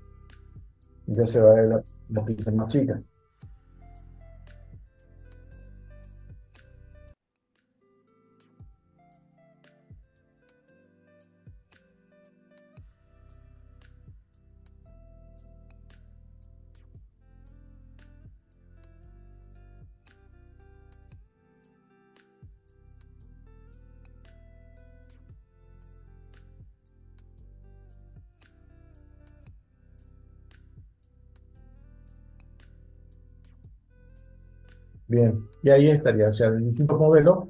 y ya se va a ver la pizza más chica. Bien, y ahí estaría, o sea, de distintos modelos,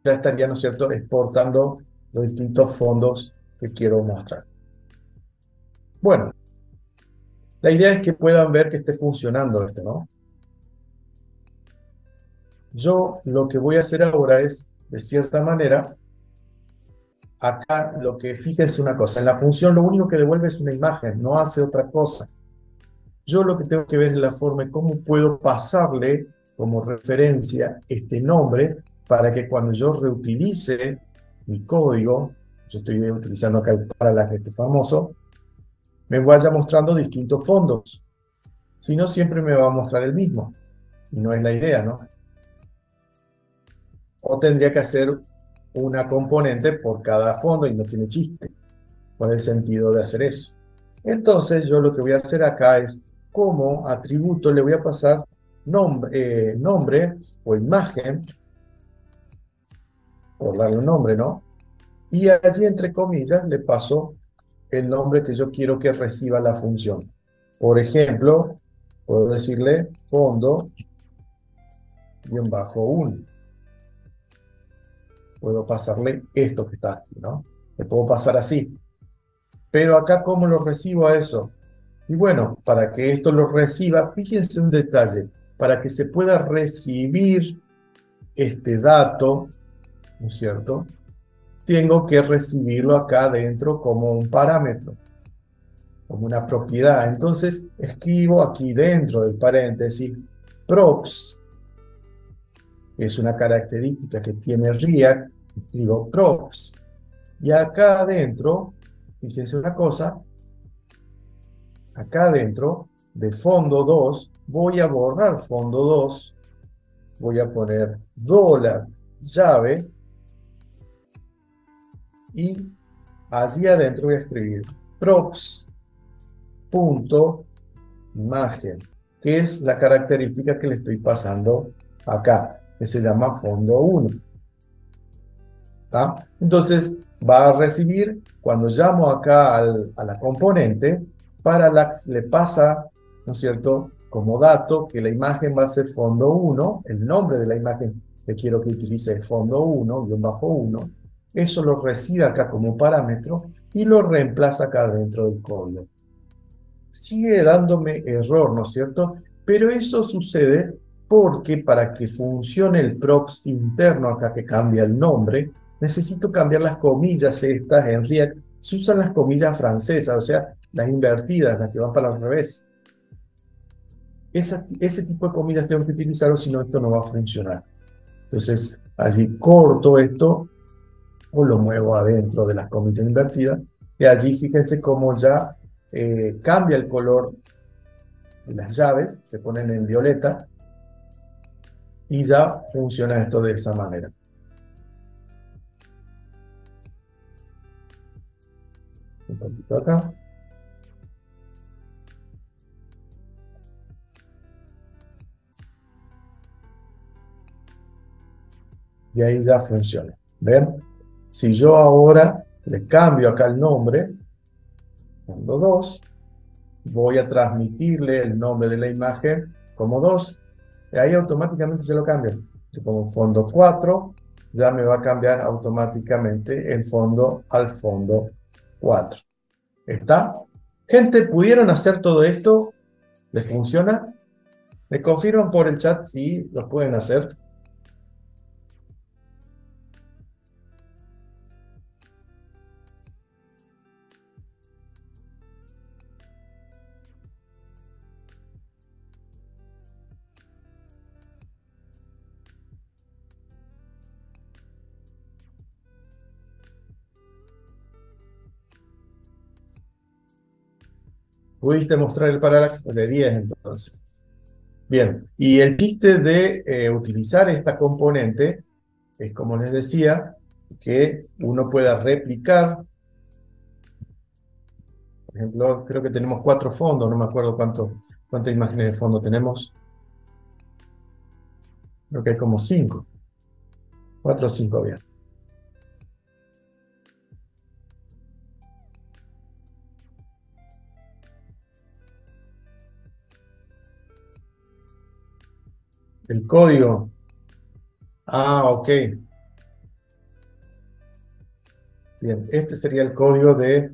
ya estaría, ¿no es cierto?, exportando los distintos fondos que quiero mostrar. Bueno, la idea es que puedan ver que esté funcionando esto, ¿no? Yo lo que voy a hacer ahora es, de cierta manera, acá lo que, fíjense una cosa, en la función lo único que devuelve es una imagen, no hace otra cosa. Yo lo que tengo que ver es la forma de cómo puedo pasarle como referencia este nombre para que cuando yo reutilice mi código, yo estoy utilizando acá el parallax este famoso, me vaya mostrando distintos fondos. Si no, siempre me va a mostrar el mismo. Y no es la idea, ¿no? O tendría que hacer una componente por cada fondo y no tiene chiste. ¿Cuál es el sentido de hacer eso? Entonces, yo lo que voy a hacer acá es, como atributo, le voy a pasar nombre o imagen, por darle un nombre, ¿no? Y allí, entre comillas, le paso el nombre que yo quiero que reciba la función. Por ejemplo, puedo decirle fondo-1. Puedo pasarle esto que está aquí, ¿no? Le puedo pasar así. Pero acá, ¿cómo lo recibo a eso? Y bueno, para que esto lo reciba, fíjense un detalle, para que se pueda recibir este dato, ¿no es cierto? Tengo que recibirlo acá dentro como un parámetro, como una propiedad. Entonces, escribo aquí dentro del paréntesis props, que es una característica que tiene React, escribo props. Y acá adentro, fíjense una cosa, acá adentro de fondo 2, voy a borrar fondo 2, voy a poner $llave y allí adentro voy a escribir props.imagen, que es la característica que le estoy pasando acá, que se llama fondo 1. ¿Tá? Entonces va a recibir, cuando llamo acá a la componente, parallax le pasa, ¿no es cierto?, como dato que la imagen va a ser fondo 1, el nombre de la imagen que quiero que utilice es fondo 1, -1, eso lo recibe acá como parámetro y lo reemplaza acá dentro del código. Sigue dándome error, ¿no es cierto? Pero eso sucede porque para que funcione el props interno acá que cambia el nombre, necesito cambiar las comillas estas en React. Se usan las comillas francesas, o sea, las invertidas, las que van para el revés. Ese tipo de comillas tengo que utilizar o si no, esto no va a funcionar. Entonces, allí corto esto o lo muevo adentro de las comillas invertidas y allí fíjense cómo ya cambia el color de las llaves, se ponen en violeta y ya funciona esto de esa manera. Un poquito acá. Y ahí ya funciona. ¿Ven? Si yo ahora le cambio acá el nombre, fondo 2, voy a transmitirle el nombre de la imagen como 2, y ahí automáticamente se lo cambia. Yo pongo fondo 4, ya me va a cambiar automáticamente el fondo al fondo 4. ¿Está? Gente, ¿pudieron hacer todo esto? ¿Les funciona? ¿Me confirman por el chat si lo pueden hacer? ¿Pudiste mostrar el parallax? De 10 entonces. Bien, y el chiste de utilizar esta componente es, como les decía, que uno pueda replicar. Por ejemplo, creo que tenemos 4 fondos, no me acuerdo cuántas imágenes de fondo tenemos. Creo que hay como 5. 4 o 5, bien. El código. Ah, ok. Bien, este sería el código de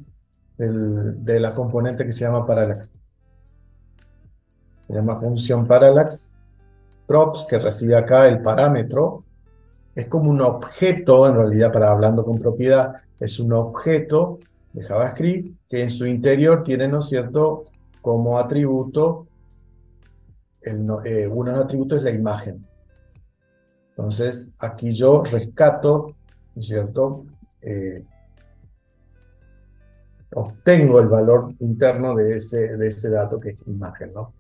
la componente que se llama parallax. Se llama función parallax props, que recibe acá el parámetro. Es como un objeto, en realidad, para hablando con propiedad, es un objeto de JavaScript que en su interior tiene, ¿no es cierto?, como atributo, uno de los atributos es la imagen. Entonces, aquí yo rescato, ¿no es cierto?, obtengo el valor interno de ese dato que es imagen, ¿no?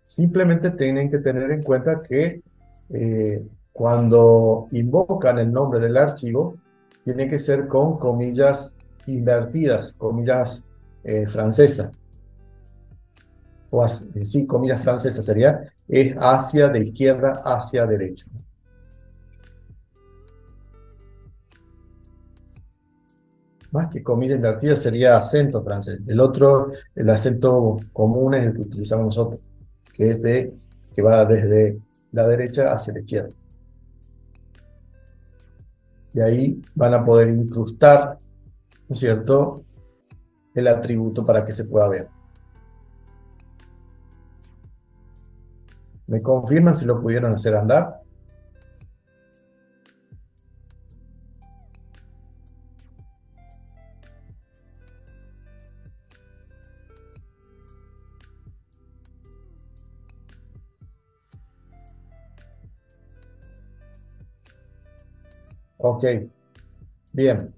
Simplemente tienen que tener en cuenta que cuando invocan el nombre del archivo, tiene que ser con comillas invertidas, comillas francesas. O sí, comillas francesas sería, es hacia de izquierda hacia derecha. Más que comilla invertida sería acento francés. El otro, el acento común es el que utilizamos nosotros, que es que va desde la derecha hacia la izquierda. Y ahí van a poder incrustar, ¿no es cierto?, el atributo para que se pueda ver. ¿Me confirman si lo pudieron hacer andar? Ok, bien,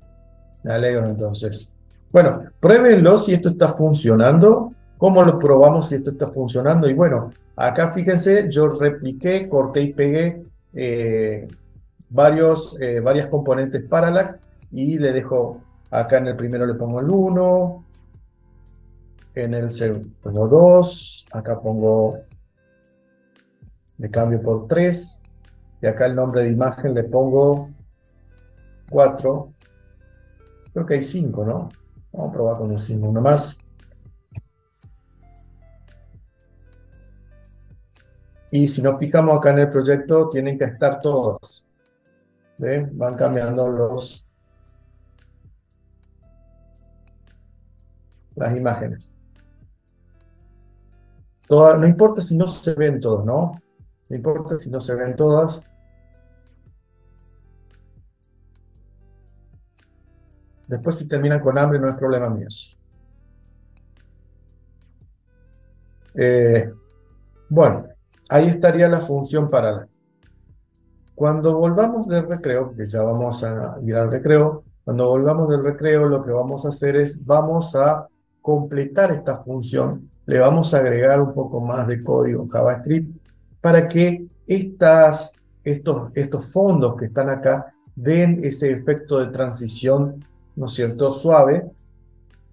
me alegro entonces. Bueno, pruébenlo si esto está funcionando. ¿Cómo lo probamos si esto está funcionando? Y bueno, acá fíjense, yo repliqué, corté y pegué varias componentes parallax y le dejo, acá en el primero le pongo el 1, en el segundo pongo 2, acá pongo, le cambio por 3, y acá el nombre de imagen le pongo 4, creo que hay 5, ¿no? Vamos a probar con el 5, uno más. Y si nos fijamos acá en el proyecto, tienen que estar todos. ¿Ven? Van cambiando las imágenes. No importa si no se ven todos, ¿no? No importa si no se ven todas. Después si terminan con hambre no es problema mío. Bueno, ahí estaría la función paralela. Cuando volvamos del recreo, que ya vamos a ir al recreo, cuando volvamos del recreo lo que vamos a hacer es, vamos a completar esta función, le vamos a agregar un poco más de código en JavaScript para que estos fondos que están acá den ese efecto de transición, ¿no es cierto?, suave,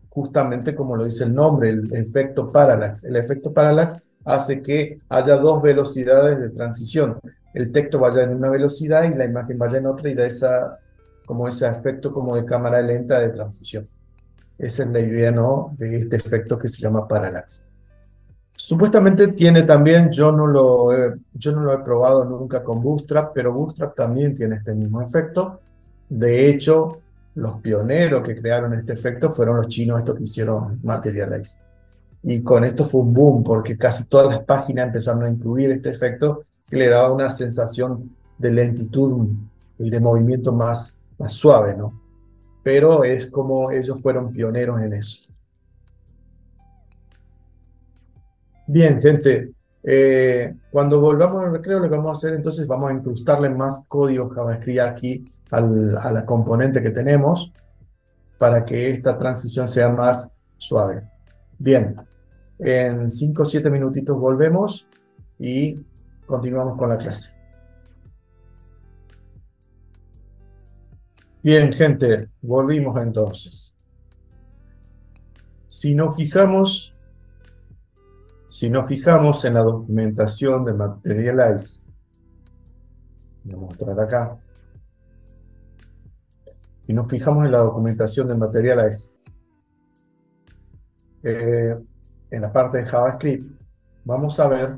justamente como lo dice el nombre, el efecto parallax. El efecto parallax hace que haya dos velocidades de transición. El texto vaya en una velocidad y la imagen vaya en otra y da ese efecto como de cámara lenta de transición. Esa es la idea, ¿no?, de este efecto que se llama parallax. Supuestamente tiene también, yo no lo he probado nunca con Bootstrap, pero Bootstrap también tiene este mismo efecto. De hecho, los pioneros que crearon este efecto fueron los chinos estos que hicieron Materialize. Y con esto fue un boom, porque casi todas las páginas empezaron a incluir este efecto que le daba una sensación de lentitud y de movimiento más suave, ¿no? Pero es como ellos fueron pioneros en eso. Bien, gente, cuando volvamos al recreo, lo que vamos a hacer entonces, vamos a incrustarle más código JavaScript aquí a la componente que tenemos para que esta transición sea más suave. Bien, en 5 o 7 minutitos volvemos y continuamos con la clase. Bien, gente, volvimos entonces. Si nos fijamos en la documentación de Materialize, voy a mostrar acá. Si nos fijamos en la documentación de Materialize, en la parte de JavaScript, vamos a ver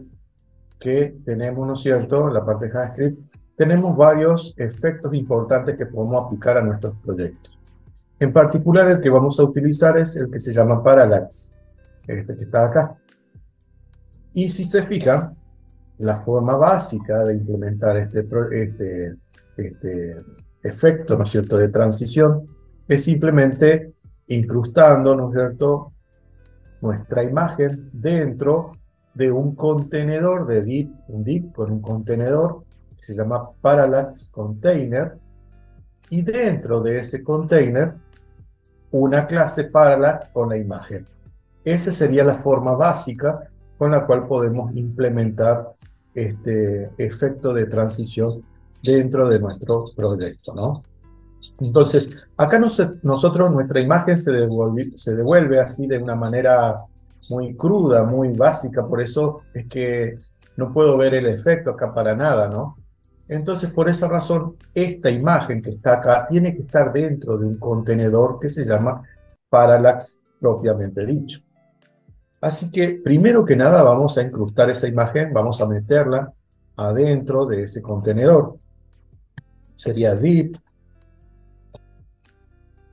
que tenemos, ¿no es cierto?, en la parte de JavaScript, tenemos varios efectos importantes que podemos aplicar a nuestros proyectos. En particular, el que vamos a utilizar es el que se llama Parallax, este que está acá. Y si se fijan, la forma básica de implementar este efecto, ¿no es cierto?, de transición, es simplemente incrustando, ¿no es cierto?, nuestra imagen dentro de un contenedor de div, un div con un contenedor que se llama Parallax Container, y dentro de ese container una clase Parallax con la imagen. Esa sería la forma básica con la cual podemos implementar este efecto de transición dentro de nuestro proyecto, ¿no? Entonces, acá nosotros, nuestra imagen se devuelve así de una manera muy cruda, muy básica, por eso es que no puedo ver el efecto acá para nada, ¿no? Entonces, por esa razón, esta imagen que está acá tiene que estar dentro de un contenedor que se llama Parallax propiamente dicho. Así que, primero que nada, vamos a incrustar esa imagen, vamos a meterla adentro de ese contenedor. Sería div,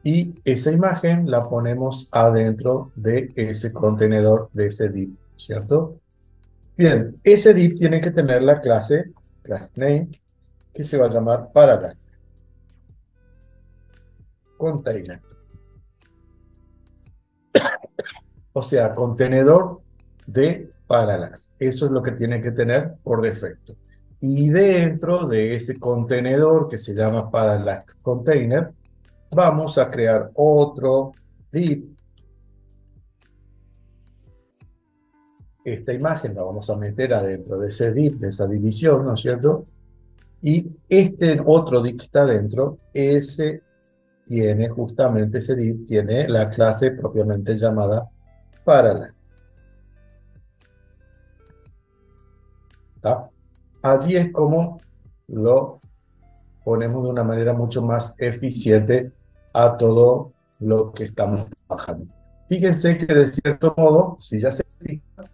y esa imagen la ponemos adentro de ese contenedor, de ese div, ¿cierto? Bien, ese div tiene que tener la clase, class name, que se va a llamar Parallax Container. O sea, contenedor de Parallax. Eso es lo que tiene que tener por defecto. Y dentro de ese contenedor que se llama Parallax Container, vamos a crear otro div. Esta imagen la vamos a meter adentro de ese div, de esa división, ¿no es cierto? Y este otro div que está adentro, justamente ese div tiene la clase propiamente llamada Parallax. ¿Está? Allí es como lo ponemos de una manera mucho más eficiente a todo lo que estamos trabajando. Fíjense que de cierto modo, si ya se fija,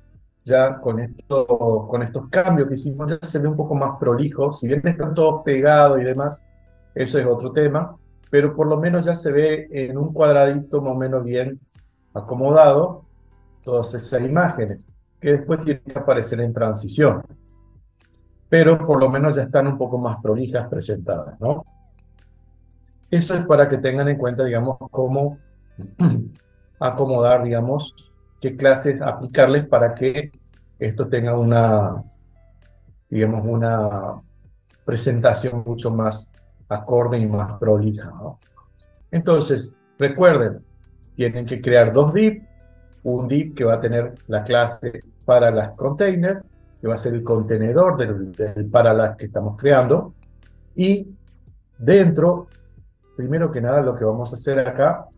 ya con estos cambios que hicimos, ya se ve un poco más prolijo. Si bien están todos pegados y demás, eso es otro tema, pero por lo menos ya se ve en un cuadradito más o menos bien acomodado todas esas imágenes, que después tienen que aparecer en transición. Pero por lo menos ya están un poco más prolijas presentadas, ¿no? Eso es para que tengan en cuenta, digamos, cómo acomodar, digamos, qué clases aplicarles para que esto tenga digamos, una presentación mucho más acorde y más prolija, ¿no? Entonces, recuerden, tienen que crear dos div, un div que va a tener la clase para las containers, que va a ser el contenedor del Parallax que estamos creando, y dentro, primero que nada, lo que vamos a hacer acá,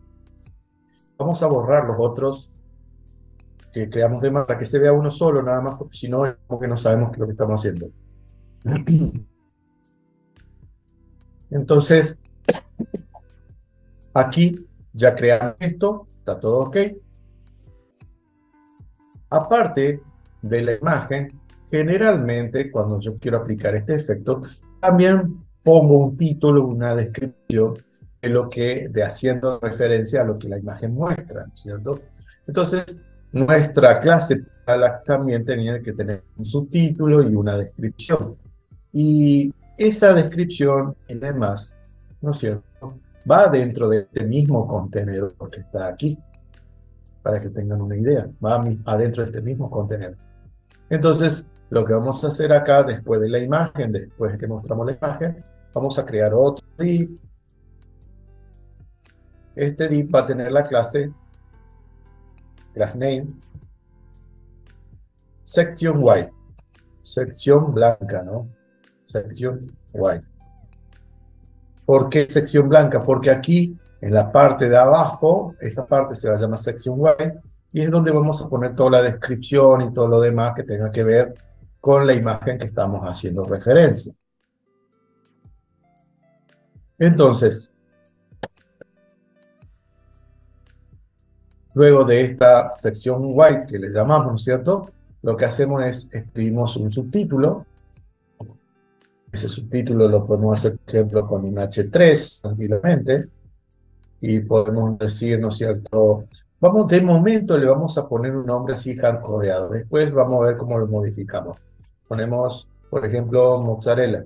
vamos a borrar los otros que creamos de más para que se vea uno solo nada más, porque si no, es como que no sabemos qué es lo que estamos haciendo. Entonces, aquí ya creamos esto, está todo ok. Aparte, de la imagen, generalmente cuando yo quiero aplicar este efecto, también pongo un título, una descripción de haciendo referencia a lo que la imagen muestra, ¿no es cierto? Entonces, nuestra clase Parallax también tenía que tener un subtítulo y una descripción. Y esa descripción y demás, ¿no es cierto?, va dentro de este mismo contenedor que está aquí, para que tengan una idea, va adentro de este mismo contenedor. Entonces, lo que vamos a hacer acá, después de la imagen, después de que mostramos la imagen, vamos a crear otro div. Este div va a tener la clase class name section white, sección blanca, ¿no? Sección white. ¿Por qué sección blanca? Porque aquí, en la parte de abajo, esta parte se va a llamar sección white, y es donde vamos a poner toda la descripción y todo lo demás que tenga que ver con la imagen que estamos haciendo referencia. Entonces, luego de esta sección white que le llamamos, ¿no es cierto?, lo que hacemos es escribimos un subtítulo. Ese subtítulo lo podemos hacer, por ejemplo, con un H3 tranquilamente, y podemos decir, ¿no es cierto?, vamos, de momento le vamos a poner un nombre así hardcodeado. Después vamos a ver cómo lo modificamos. Ponemos, por ejemplo, mozzarella.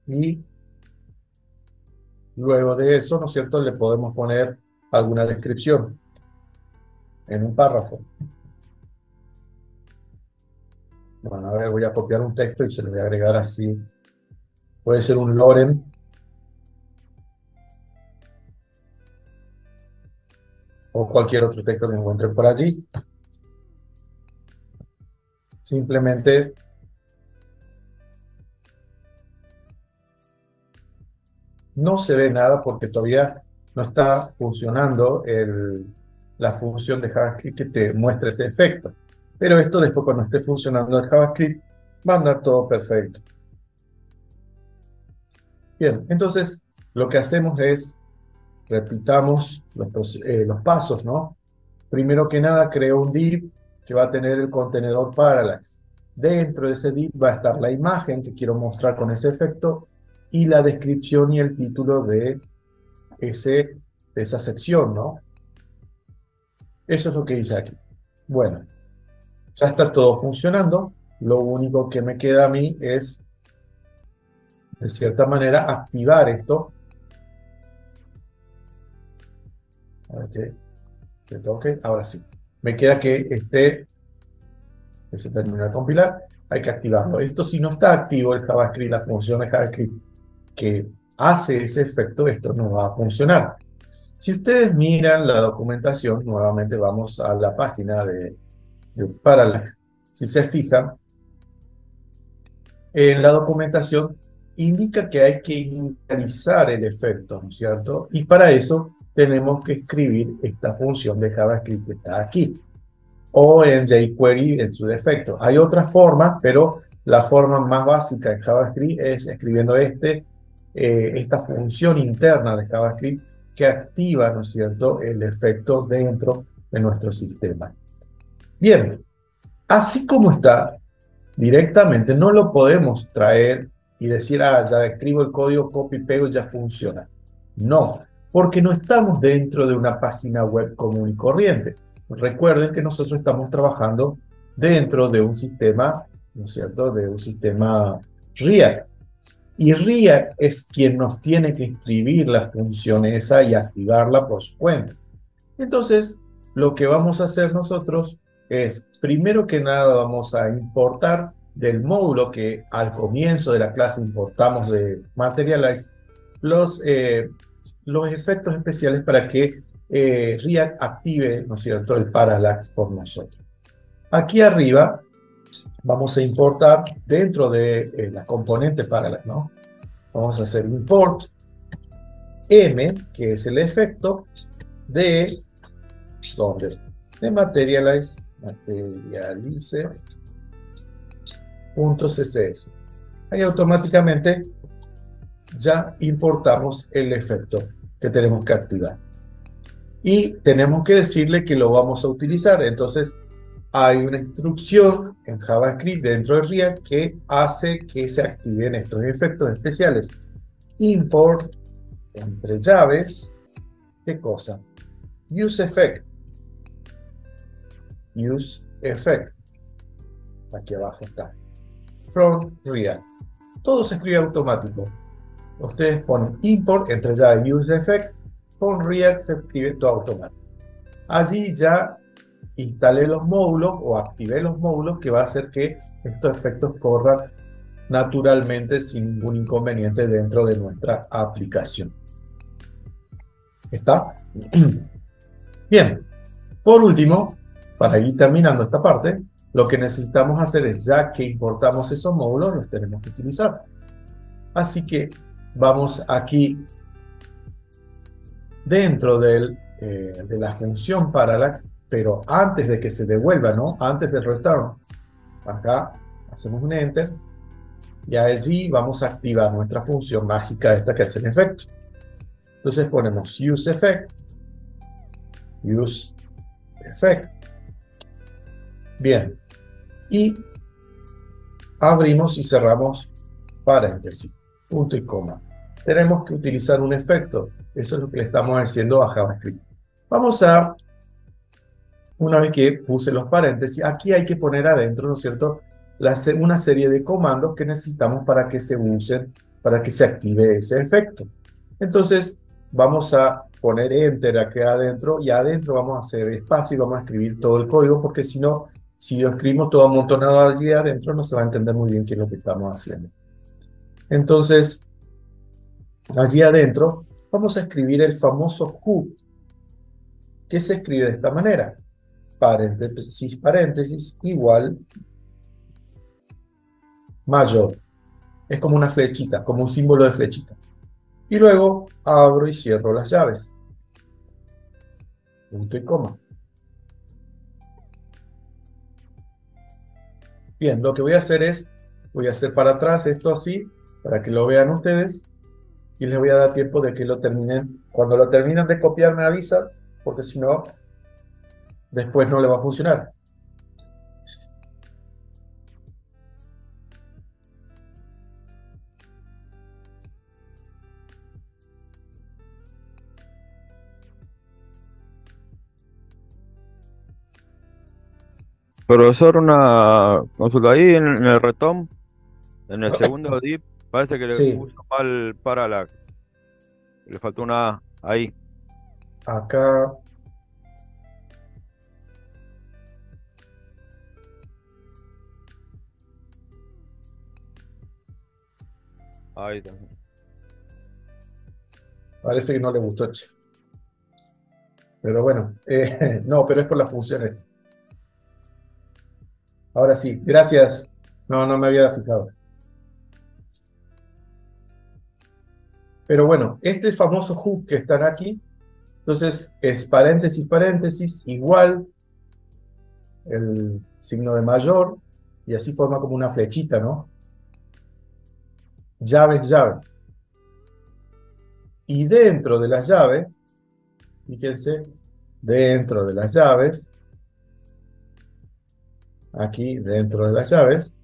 Y luego de eso, ¿no es cierto?, le podemos poner alguna descripción en un párrafo. Bueno, a ver, voy a copiar un texto y se lo voy a agregar así. Puede ser un lorem. O cualquier otro texto que encuentre por allí. Simplemente no se ve nada porque todavía no está funcionando la función de JavaScript que te muestra ese efecto. Pero esto después, cuando esté funcionando el JavaScript, va a andar todo perfecto. Bien, entonces lo que hacemos es, repitamos los pasos, ¿no? Primero que nada, creo un div que va a tener el contenedor Parallax. Dentro de ese div va a estar la imagen que quiero mostrar con ese efecto y la descripción y el título de esa sección, ¿no? Eso es lo que hice aquí. Bueno, ya está todo funcionando. Lo único que me queda a mí es, de cierta manera, activar esto. Ok, ahora sí. Me queda que se termina de compilar. Hay que activarlo. Esto, si no está activo el JavaScript, la función de JavaScript que hace ese efecto, esto no va a funcionar. Si ustedes miran la documentación, nuevamente vamos a la página de Parallax. Si se fijan, en la documentación indica que hay que inicializar el efecto, ¿no es cierto? Y para eso tenemos que escribir esta función de JavaScript que está aquí, o en jQuery en su defecto. Hay otras formas, pero la forma más básica en JavaScript es escribiendo esta función interna de JavaScript que activa, ¿no es cierto?, el efecto dentro de nuestro sistema. Bien, así como está, directamente no lo podemos traer y decir, ah, ya escribo el código, copy, pego y ya funciona. No, porque no estamos dentro de una página web común y corriente. Recuerden que nosotros estamos trabajando dentro de un sistema, ¿no es cierto?, de un sistema React. Y React es quien nos tiene que escribir la función esa y activarla por su cuenta. Entonces, lo que vamos a hacer nosotros es, primero que nada, vamos a importar del módulo que al comienzo de la clase importamos de Materialize los efectos especiales para que React active, ¿no es cierto?, el Parallax por nosotros. Aquí arriba vamos a importar dentro de la componente Parallax, ¿no? Vamos a hacer import M, que es el efecto de .css. Ahí automáticamente ya importamos el efecto que tenemos que activar. Y tenemos que decirle que lo vamos a utilizar. Entonces, hay una instrucción en JavaScript dentro de React que hace que se activen estos efectos especiales. Import entre llaves, ¿qué cosa? UseEffect. UseEffect. Aquí abajo está. From React. Todo se escribe automático. Ustedes ponen import entre llaves UseEffect. Con React se escribe todo automático. Allí ya instalé los módulos o activé los módulos que va a hacer que estos efectos corran naturalmente sin ningún inconveniente dentro de nuestra aplicación. ¿Está? Bien. Por último, para ir terminando esta parte, lo que necesitamos hacer es, ya que importamos esos módulos, los tenemos que utilizar. Así que vamos aquí dentro de la función parallax, pero antes de que se devuelva, ¿no? Antes del return. Acá hacemos un enter y allí vamos a activar nuestra función mágica esta que hace el efecto. Entonces ponemos UseEffect. UseEffect. Bien. Y abrimos y cerramos paréntesis, punto y coma. Tenemos que utilizar un efecto. Eso es lo que le estamos haciendo a JavaScript. Vamos a, una vez que puse los paréntesis, aquí hay que poner adentro, ¿no es cierto?, una serie de comandos que necesitamos para que se usen, para que se active ese efecto. Entonces, vamos a poner enter aquí adentro, y adentro vamos a hacer espacio y vamos a escribir todo el código, porque si no, si lo escribimos todo amontonado allí adentro, no se va a entender muy bien qué es lo que estamos haciendo. Entonces, allí adentro, vamos a escribir el famoso hook, que se escribe de esta manera. Paréntesis, paréntesis, igual mayor. Es como una flechita, como un símbolo de flechita. Y luego abro y cierro las llaves. Punto y coma. Bien, lo que voy a hacer es, voy a hacer para atrás esto así, para que lo vean ustedes, y les voy a dar tiempo de que lo terminen. Cuando lo terminen de copiar me avisan, porque si no, después no le va a funcionar. Profesor, una consulta ahí en el retom, en el segundo div, parece que le Sí, puso mal parallax. Le faltó una A ahí. acá, Ahí también. parece que no le gustó, che. Pero bueno, no, pero es por las funciones. Ahora sí, gracias. No, no me había fijado. Pero bueno, este famoso hook que están aquí, entonces es paréntesis, paréntesis, igual, el signo de mayor, y así forma como una flechita, ¿no? Llaves, llave. Y dentro de las llaves, fíjense, dentro de las llaves, aquí dentro de las llaves,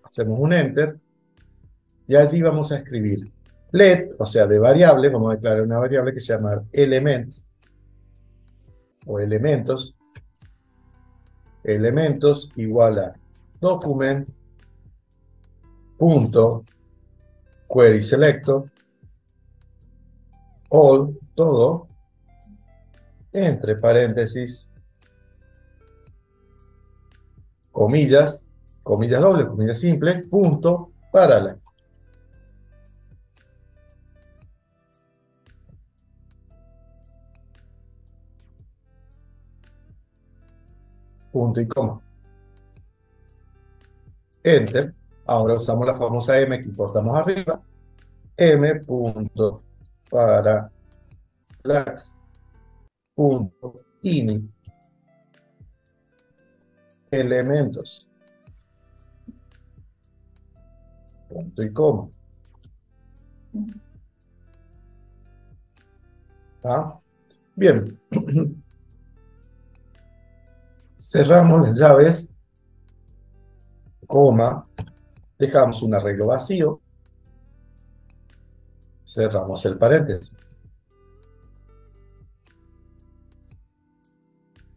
hacemos un enter, y allí vamos a escribir let, o sea, de variable, vamos a declarar una variable que se llama elements, o elementos, elementos igual a document punto query selector all, todo, entre paréntesis, comillas, comillas dobles, comillas simples, punto, parallax. Punto y coma. Enter. Ahora usamos la famosa M que importamos arriba. M punto parallax punto ini elementos. punto y coma. ¿Ah? Bien. Cerramos las llaves, coma, dejamos un arreglo vacío, cerramos el paréntesis.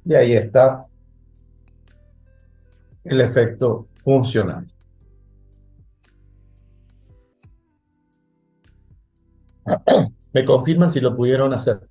Y ahí está el efecto funcionando. ¿Me confirman si lo pudieron hacer?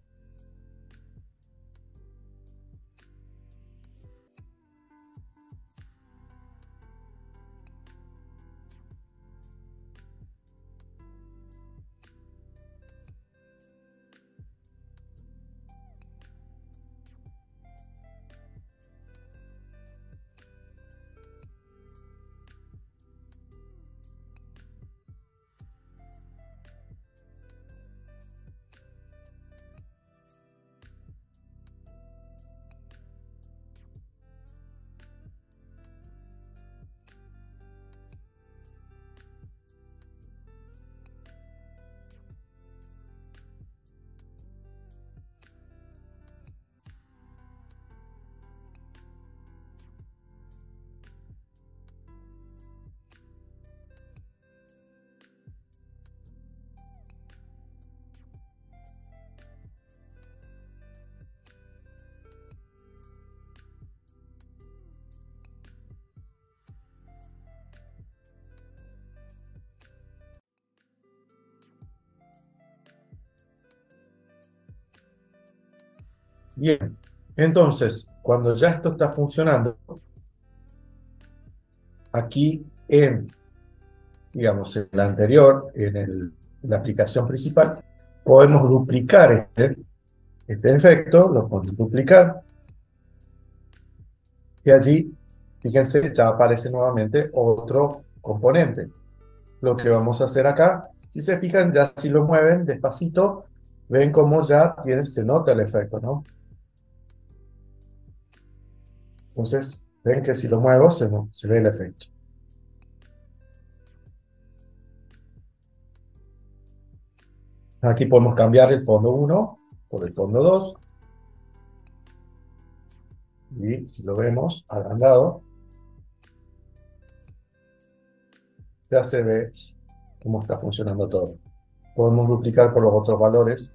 Bien, entonces, cuando ya esto está funcionando, aquí digamos, en la anterior, la aplicación principal, podemos duplicar este efecto, lo podemos duplicar, y allí, fíjense, ya aparece nuevamente otro componente. Lo que vamos a hacer acá, si se fijan, ya si lo mueven despacito, ven cómo ya se nota el efecto, ¿no? Entonces, ven que si lo muevo, se ve el efecto. Aquí podemos cambiar el fondo 1 por el fondo 2. Y si lo vemos agrandado, ya se ve cómo está funcionando todo. Podemos duplicar por los otros valores.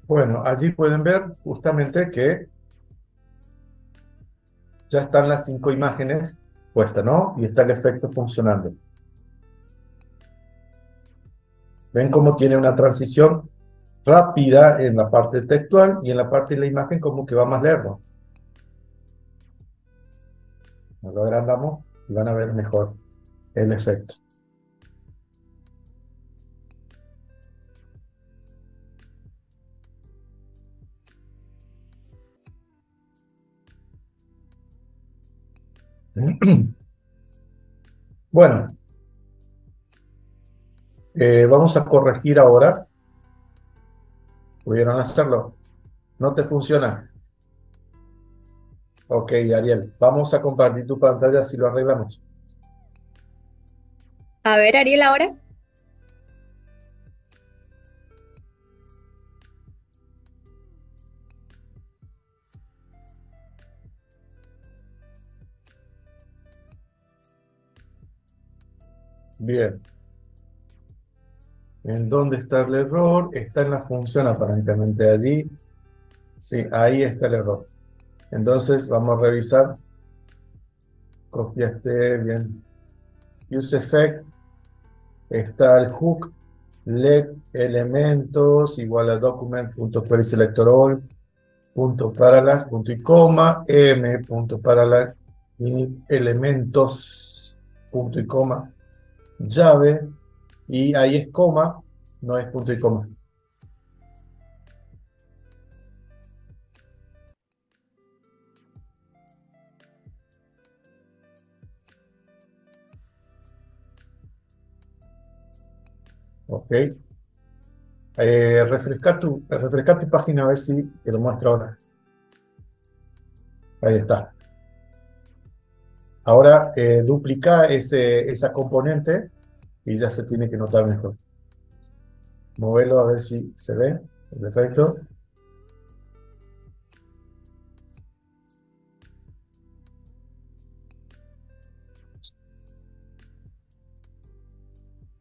Bueno, allí pueden ver justamente que ya están las 5 imágenes puestas, ¿no? Y está el efecto funcionando. Ven cómo tiene una transición rápida en la parte textual y en la parte de la imagen como que va más lerdo. Nos lo agrandamos y van a ver mejor el efecto. Bueno, vamos a corregir ahora. ¿Pudieron hacerlo? ¿No te funciona? Ok, Ariel, vamos a compartir tu pantalla si lo arreglamos. A ver, Ariel, ahora. Bien. ¿En dónde está el error? Está en la función aparentemente allí. Sí, ahí está el error. Entonces vamos a revisar. Copiaste bien. Use effect. Está el hook. Let elementos igual a document.querySelectorAll punto parallax punto y coma m punto parallax y elementos punto y coma llave y ahí es coma, no es punto y coma. Ok. Refresca tu página a ver si te lo muestra ahora. Ahí está. Ahora duplica esa componente y ya se tiene que notar mejor. Movelo a ver si se ve. Perfecto.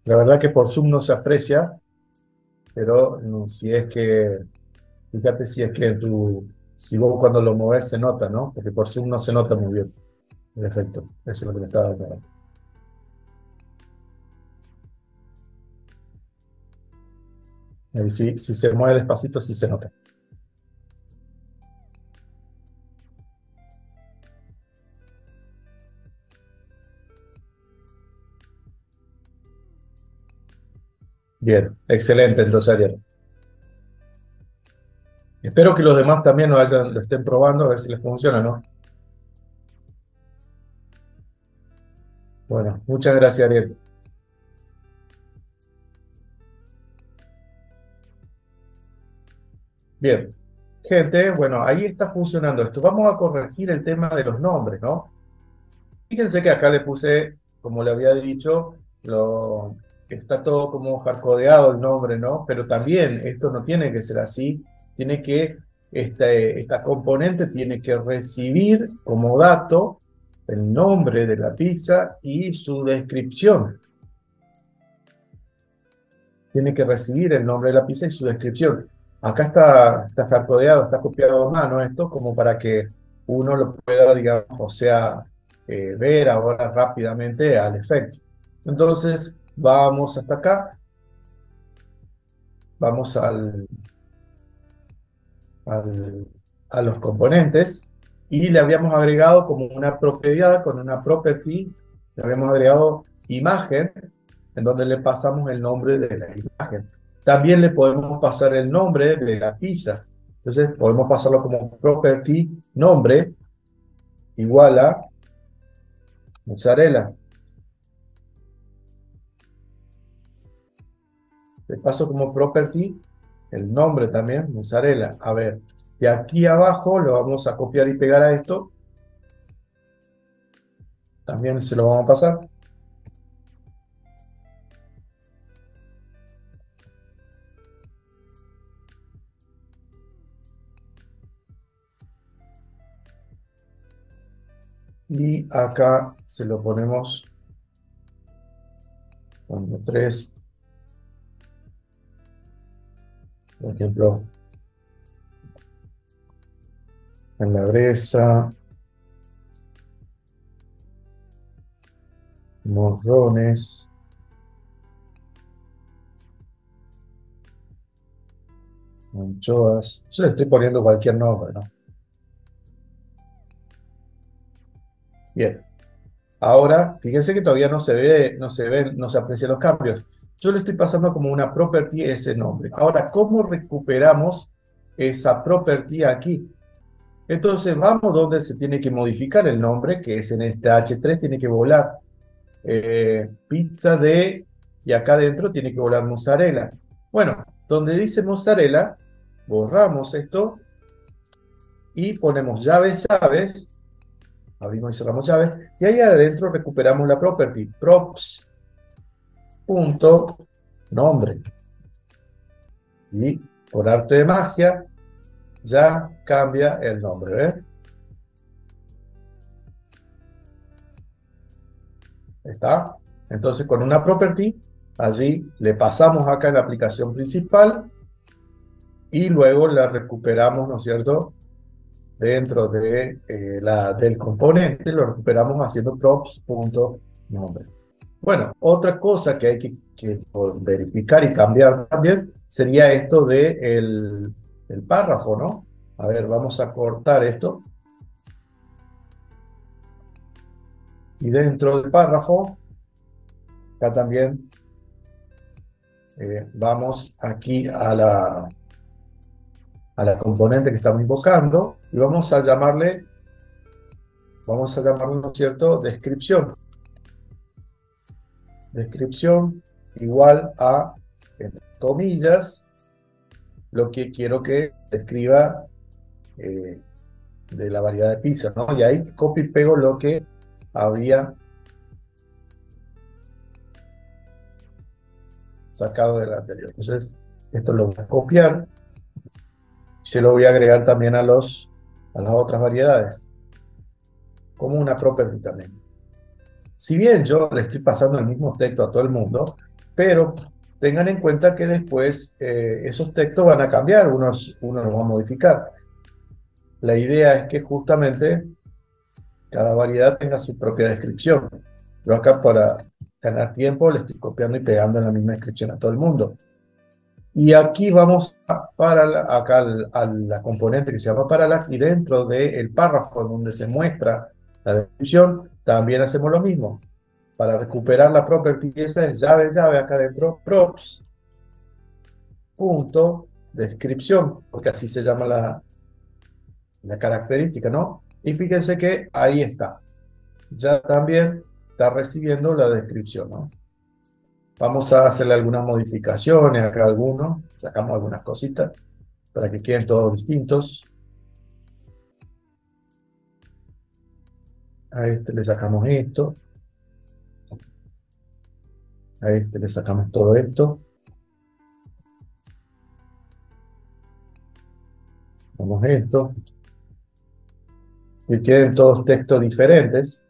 La verdad que por Zoom no se aprecia, pero si es que, fíjate si es que si vos cuando lo mueves se nota, ¿no? Porque por Zoom no se nota muy bien el efecto. Eso es lo que me estaba dando. Si se mueve despacito, sí se nota. Bien, excelente, entonces, Ariel. Espero que los demás también lo estén probando, a ver si les funciona, ¿no? Bueno, muchas gracias, Ariel. Bien, gente, bueno, ahí está funcionando esto. Vamos a corregir el tema de los nombres, ¿no? Fíjense que acá le puse, como le había dicho, está todo como hardcodeado el nombre, ¿no? Pero también esto no tiene que ser así. Esta componente tiene que recibir como dato el nombre de la pizza y su descripción. Tiene que recibir el nombre de la pizza y su descripción. Acá está hardcodeado, está copiado a mano esto, como para que uno lo pueda, digamos, o sea, ver ahora rápidamente al efecto. Entonces, vamos hasta acá, vamos al- a los componentes y le habíamos agregado como una propiedad con una property, le habíamos agregado imagen, en donde le pasamos el nombre de la imagen. También le podemos pasar el nombre de la pizza. Entonces podemos pasarlo como property nombre igual a mozzarella. Le paso como property el nombre también, mozzarella. A ver, y aquí abajo lo vamos a copiar y pegar a esto. También se lo vamos a pasar. Y acá se lo ponemos como 3, por ejemplo, en la breza, morrones, anchoas. Yo le estoy poniendo cualquier nombre, ¿no? Bien. Ahora, fíjense que todavía no se aprecian los cambios. Yo le estoy pasando como una property ese nombre. Ahora, ¿cómo recuperamos esa property aquí? Entonces, vamos donde se tiene que modificar el nombre, que es en este H3, tiene que volar pizza de, y acá adentro tiene que volar mozzarella. Bueno, donde dice mozzarella, borramos esto y ponemos llaves, abrimos y cerramos llaves, y ahí adentro recuperamos la property, props.nombre. Y por arte de magia, ya cambia el nombre, ¿ves? ¿Está? Entonces, con una property Allí le pasamos acá en la aplicación principal y luego la recuperamos, ¿no es cierto? Dentro de, del componente, lo recuperamos haciendo props.nombre. Bueno, otra cosa que hay que verificar y cambiar también sería esto de el párrafo, ¿no? A ver, vamos a cortar esto. Y dentro del párrafo, acá también vamos aquí a la componente que estamos invocando y vamos a llamarle, ¿no es cierto?, descripción. Descripción igual a, entre comillas, lo que quiero que describa de la variedad de pizza, ¿no? Y ahí copio y pego lo que había sacado del anterior. Entonces, esto lo voy a copiar y se lo voy a agregar también a las otras variedades, como una property también. Si bien yo le estoy pasando el mismo texto a todo el mundo, pero tengan en cuenta que después esos textos van a cambiar, uno los va a modificar. La idea es que justamente cada variedad tenga su propia descripción. Yo acá para ganar tiempo le estoy copiando y pegando en la misma descripción a todo el mundo. Y aquí vamos acá a la componente que se llama parallax y dentro del párrafo donde se muestra la descripción también hacemos lo mismo. Para recuperar la property, esa es llave, acá dentro, props, punto, descripción, porque así se llama la característica, ¿no? Y fíjense que ahí está. Ya también está recibiendo la descripción, ¿no? Vamos a hacerle algunas modificaciones acá sacamos algunas cositas para que queden todos distintos. A este le sacamos esto. A este le sacamos todo esto. Vamos a esto. Y queden todos textos diferentes.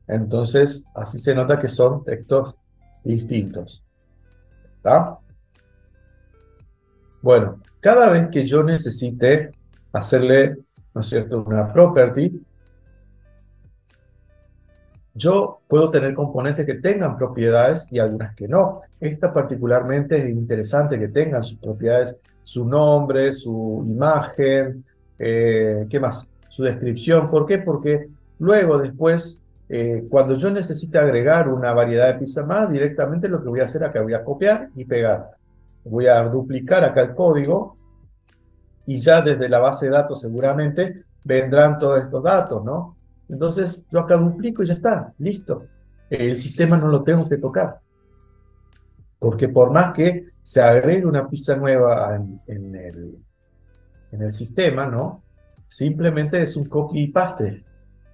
Entonces, así se nota que son textos distintos. ¿Está? Bueno, cada vez que yo necesite hacerle, ¿no es cierto?, una property, yo puedo tener componentes que tengan propiedades y algunas que no. Esta particularmente es interesante que tengan sus propiedades, su nombre, su imagen, ¿qué más? Su descripción. ¿Por qué? Porque luego, después, cuando yo necesite agregar una variedad de pizza más, directamente lo que voy a hacer acá, voy a copiar y pegar. Voy a duplicar acá el código y ya desde la base de datos seguramente vendrán todos estos datos, ¿no? Entonces yo acá duplico y ya está, listo. El sistema no lo tengo que tocar. Porque por más que se agregue una pizza nueva en el sistema, ¿no? Simplemente es un copy y paste.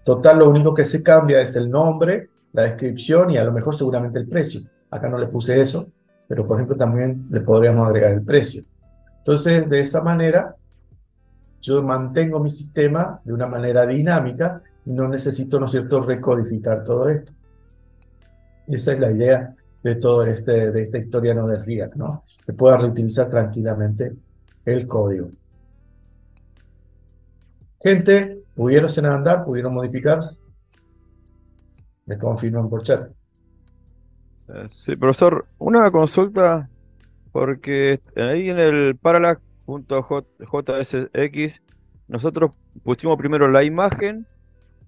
Total, lo único que se cambia es el nombre, la descripción y a lo mejor seguramente el precio. Acá no le puse eso, pero por ejemplo también le podríamos agregar el precio. Entonces, de esa manera, yo mantengo mi sistema de una manera dinámica y no necesito, ¿no es cierto?, recodificar todo esto. Esa es la idea de todo de esta historia no del React, ¿no? Que pueda reutilizar tranquilamente el código. Gente, ¿pudieron andar? ¿Pudieron modificar? Me confirman por chat. Sí, profesor, una consulta, porque ahí en el parallax.jsx nosotros pusimos primero la imagen,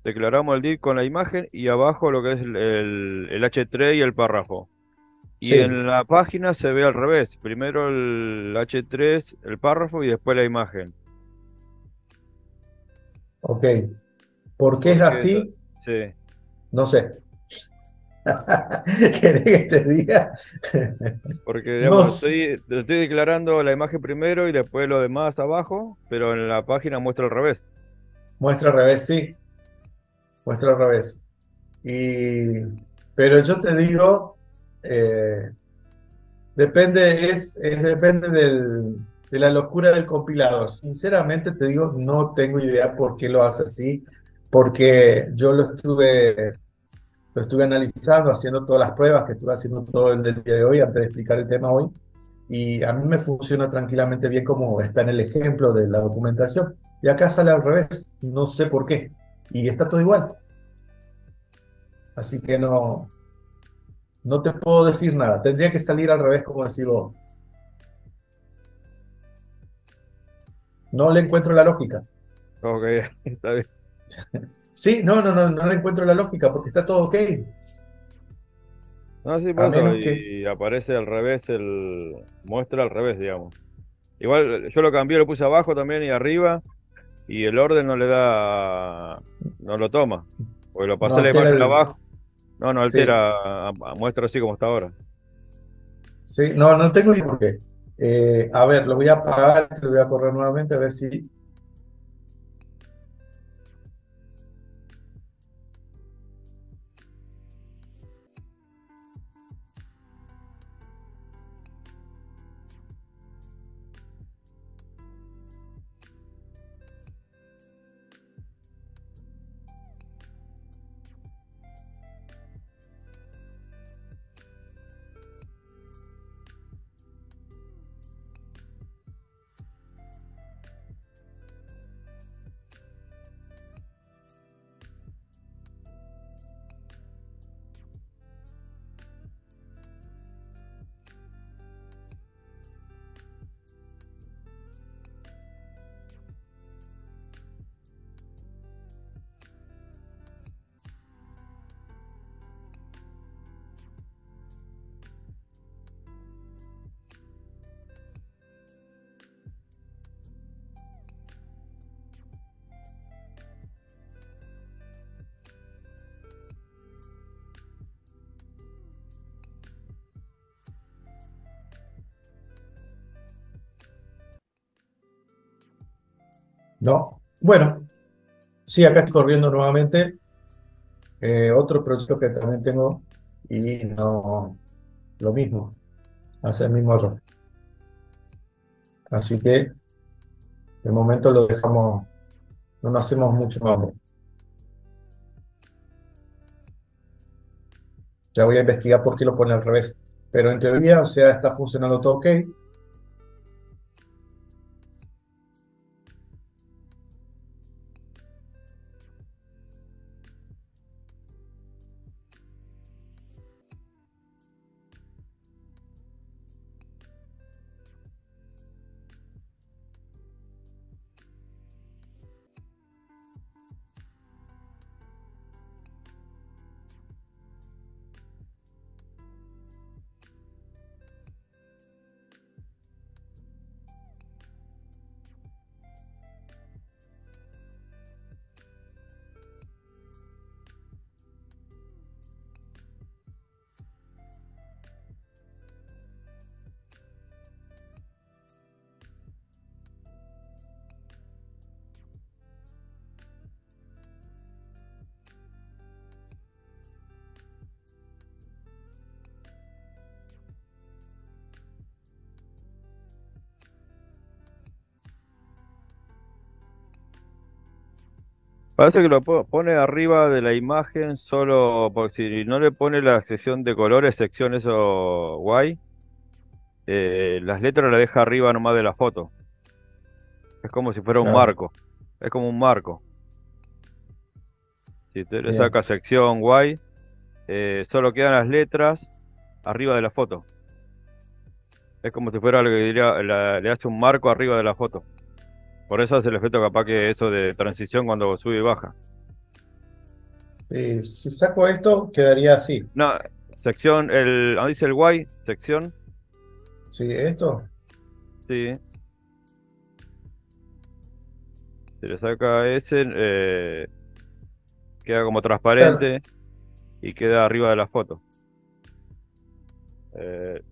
declaramos el div con la imagen y abajo lo que es el H3 y el párrafo. Y Sí, en la página se ve al revés, primero el H3, el párrafo y después la imagen. ok. ¿Por qué es ¿Por qué eso? así? Sí, No sé. ¿Querés que te diga? porque No digamos, sé. estoy declarando la imagen primero y después lo demás abajo, pero en la página muestra al revés. Muestra al revés, sí. Muestra al revés. Pero yo te digo, depende de la locura del compilador. Sinceramente te digo, no tengo idea por qué lo hace así, porque yo lo estuve lo estuve analizando, haciendo todas las pruebas que estuve haciendo todo el del día de hoy, antes de explicar el tema hoy, y a mí me funciona tranquilamente bien como está en el ejemplo de la documentación. Y acá sale al revés, no sé por qué, y está todo igual. Así que no te puedo decir nada, tendría que salir al revés como decirlo. No le encuentro la lógica. Ok, está bien. Sí, no le encuentro la lógica porque está todo ok. No, sí, por A eso, menos que, y aparece al revés, muestra al revés, digamos. Igual yo lo cambié, lo puse abajo también y arriba, y el orden no le da, no lo toma. Porque lo no pasé la altera imagen el... abajo, no Sí, altera, muestra así como está ahora. sí, no tengo idea por qué. A ver, lo voy a apagar, lo voy a correr nuevamente a ver si... No. Bueno, sí, acá estoy corriendo nuevamente. Otro proyecto que también tengo y no, lo mismo, hace el mismo error. Así que de momento lo dejamos, no nos hacemos mucho más. Ya voy a investigar por qué lo pone al revés. Pero en teoría, o sea, está funcionando todo ok. Parece que lo pone arriba de la imagen solo, porque si no le pone la sección de colores, sección eso guay, las letras las deja arriba nomás de la foto. Es como si fuera un Claro, marco. Es como un marco. Si te le bien. saca sección guay, solo quedan las letras arriba de la foto. Es como si fuera lo que diría, le hace un marco arriba de la foto. Por eso hace el efecto capaz que eso de transición cuando sube y baja. Si saco esto, quedaría así. No, sección, donde dice el guay, sección, Sí, esto, sí. Si le saca ese, queda como claro. transparente y queda arriba de la foto. Eh,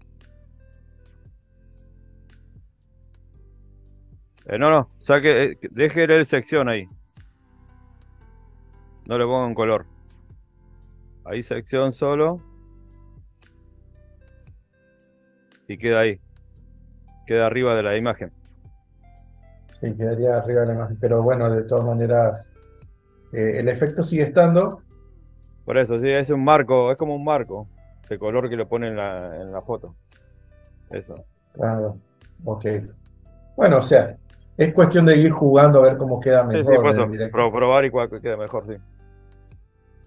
no, saque, deje el sección ahí, no le ponga en color. Ahí sección solo y queda ahí, queda arriba de la imagen. Sí, quedaría arriba de la imagen. Pero bueno, de todas maneras, el efecto sigue estando. Por eso, sí, es un marco, es como un marco de color que le ponen en la foto. Eso. Claro, ok. Bueno, o sea, es cuestión de ir jugando a ver cómo queda Sí, sí, por mejor en el eso. directo. Probar y cuál queda mejor, sí.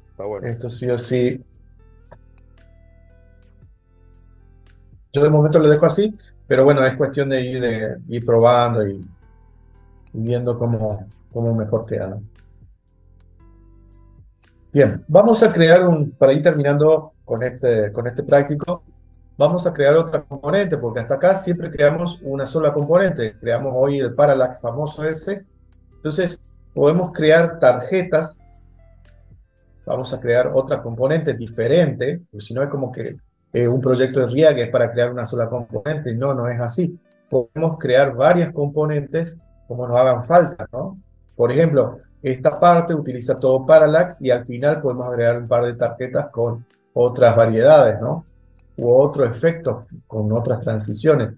Está bueno. Esto sí o sí. Yo de momento lo dejo así, pero bueno, es cuestión de ir probando y viendo cómo mejor queda, ¿no? Bien, vamos a crear para ir terminando con este práctico, vamos a crear otra componente, porque hasta acá siempre creamos una sola componente. Creamos hoy el parallax famoso ese. Entonces, podemos crear tarjetas. Vamos a crear otra componente diferente, porque si no es como que un proyecto de RIA que es para crear una sola componente. No, no es así. Podemos crear varias componentes como nos hagan falta, ¿no? Por ejemplo, esta parte utiliza todo Parallax y al final podemos agregar un par de tarjetas con otras variedades, ¿no? U otro efecto con otras transiciones.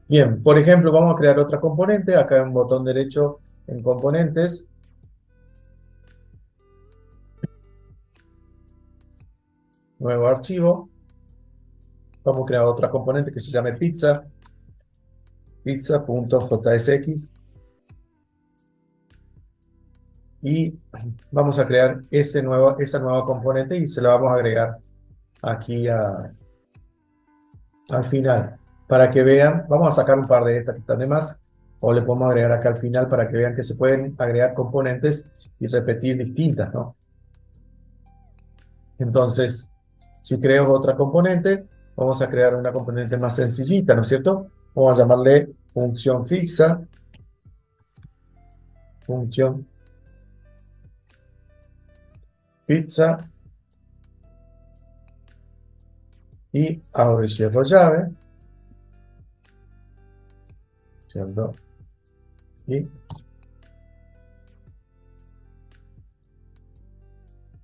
Bien, por ejemplo, vamos a crear otra componente. Acá hay un botón derecho en componentes. Nuevo archivo. Vamos a crear otra componente que se llame pizza. Pizza.jsx. Y vamos a crear esa nueva componente y se la vamos a agregar aquí al final. Para que vean, vamos a sacar un par de estas que están de más. O le podemos agregar acá al final para que vean que se pueden agregar componentes y repetir distintas, ¿no? Entonces, si creo otra componente, vamos a crear una componente más sencillita, ¿no es cierto? Vamos a llamarle función fixa, función pizza, y abro y cierro llave, ¿cierto? Y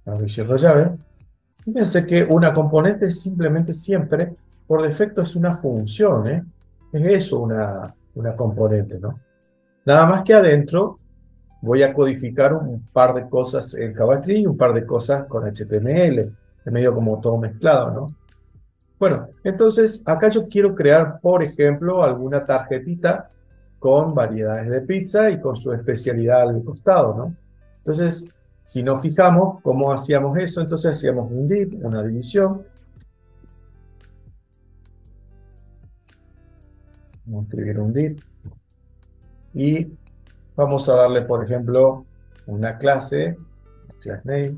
abro y cierro llave. Fíjense que una componente simplemente siempre, por defecto, es una función, ¿eh? Es eso una componente, ¿no? Nada más que adentro voy a codificar un par de cosas en JavaScript y un par de cosas con HTML, de medio como todo mezclado, ¿no? Bueno, entonces acá yo quiero crear, por ejemplo, alguna tarjetita con variedades de pizza y con su especialidad al costado, ¿no? Entonces, si nos fijamos cómo hacíamos eso, entonces hacíamos un div, una división. Vamos a escribir un div. Y vamos a darle, por ejemplo, una clase, class name,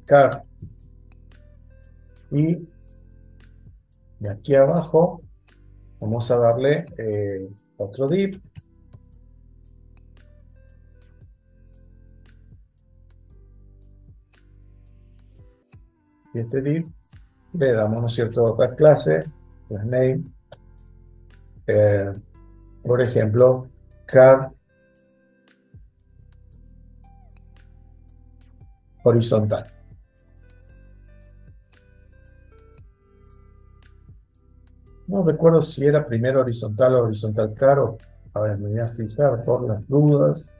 car. Y de aquí abajo vamos a darle otro div. Y este div le damos, ¿no es cierto?, otra clase, class name, por ejemplo, car horizontal. No recuerdo si era primero horizontal o horizontal car. A ver, me voy a fijar por las dudas.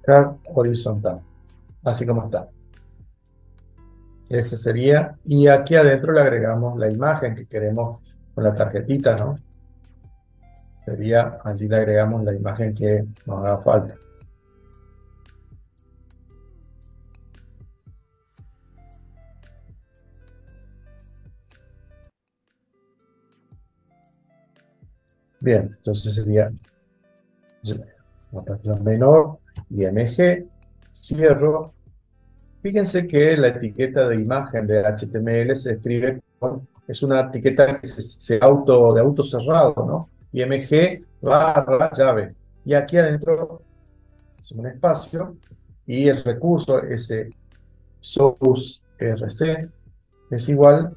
Car horizontal, así como está. Ese sería, y aquí adentro le agregamos la imagen que queremos con la tarjetita, ¿no? Sería, allí le agregamos la imagen que nos haga falta. Bien, entonces sería notación menor, IMG, cierro. Fíjense que la etiqueta de imagen de HTML se escribe es una etiqueta que de auto cerrado, ¿no? IMG barra llave. Y aquí adentro es un espacio y el recurso ese source rc es igual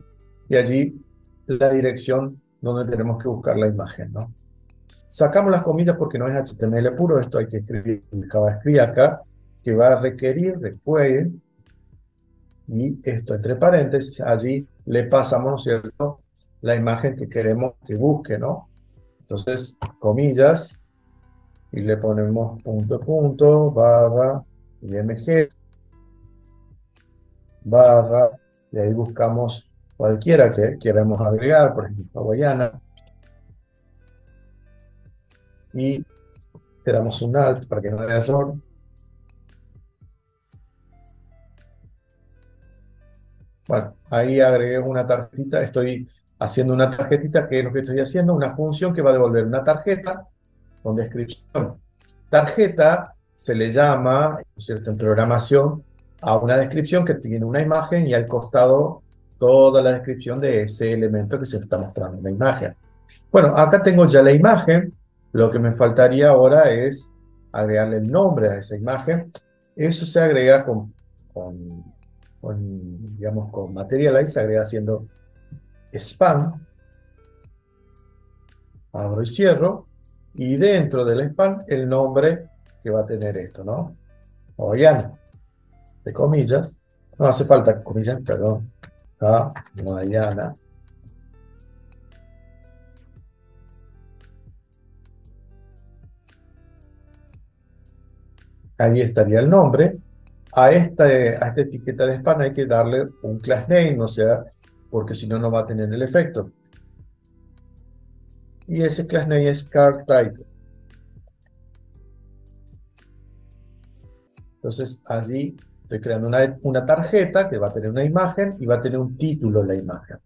y allí la dirección donde tenemos que buscar la imagen, ¿no? Sacamos las comillas porque no es HTML puro, esto hay que escribir en JavaScript acá, que va a requerir, require, y esto entre paréntesis, allí le pasamos, ¿no es cierto?, la imagen que queremos que busque, ¿no? Entonces, comillas, y le ponemos punto, punto, barra, img, barra, y ahí buscamos cualquiera que queramos agregar, por ejemplo, hawaiana, y le damos un alt para que no dé error. Bueno, ahí agregué una tarjetita, estoy haciendo una tarjetita, que es lo que estoy haciendo, una función que va a devolver una tarjeta con descripción. Tarjeta se le llama, ¿no es cierto?, en programación, a una descripción que tiene una imagen y al costado toda la descripción de ese elemento que se está mostrando en la imagen. Bueno, acá tengo ya la imagen, lo que me faltaría ahora es agregarle el nombre a esa imagen. Eso se agrega digamos, con Materialize, se agrega haciendo span, abro y cierro, y dentro del span el nombre que va a tener esto, ¿no? Hawaiana, de comillas, no hace falta comillas, perdón, Hawaiana. Ahí estaría el nombre. A esta etiqueta de span hay que darle un class name, o sea, porque si no, no va a tener el efecto. Y ese class name es card title. Entonces, allí estoy creando una tarjeta que va a tener una imagen y va a tener un título en la imagen.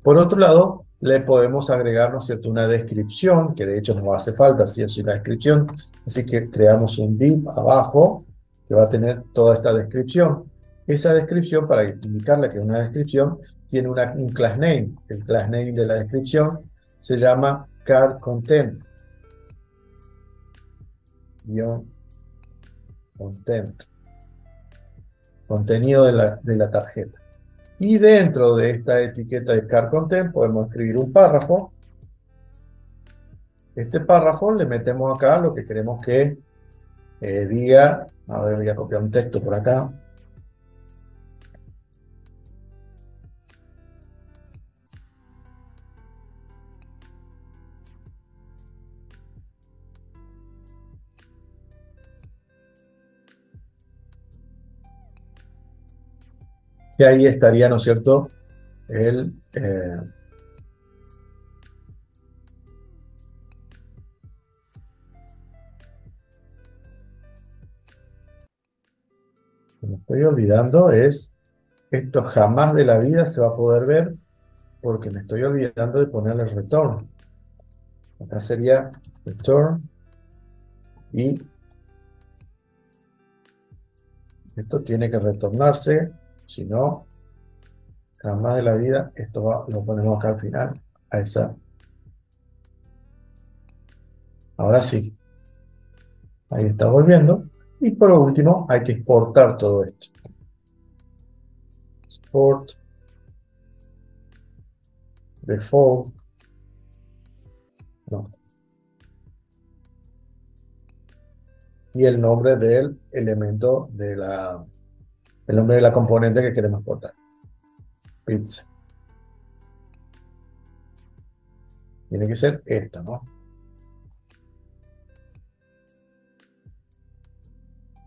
Por otro lado, le podemos agregar, ¿no es cierto?, una descripción, que de hecho no hace falta si es una descripción, así que creamos un div abajo que va a tener toda esta descripción. Esa descripción, para indicarle que es una descripción, tiene un class name. El class name de la descripción se llama card content. Content. Contenido de la tarjeta. Y dentro de esta etiqueta de card content podemos escribir un párrafo. Este párrafo le metemos acá lo que queremos que diga. A ver, voy a copiar un texto por acá. Y ahí estaría, ¿no es cierto?, me estoy olvidando es, esto jamás de la vida se va a poder ver porque me estoy olvidando de ponerle return. Acá sería return y esto tiene que retornarse, si no, jamás de la vida, lo ponemos acá al final, a esa. Ahora sí, ahí está volviendo. Y por último, hay que exportar todo esto. Export, default, no. Y el nombre del elemento el nombre de la componente que queremos exportar. Pizza. Tiene que ser esta, ¿no?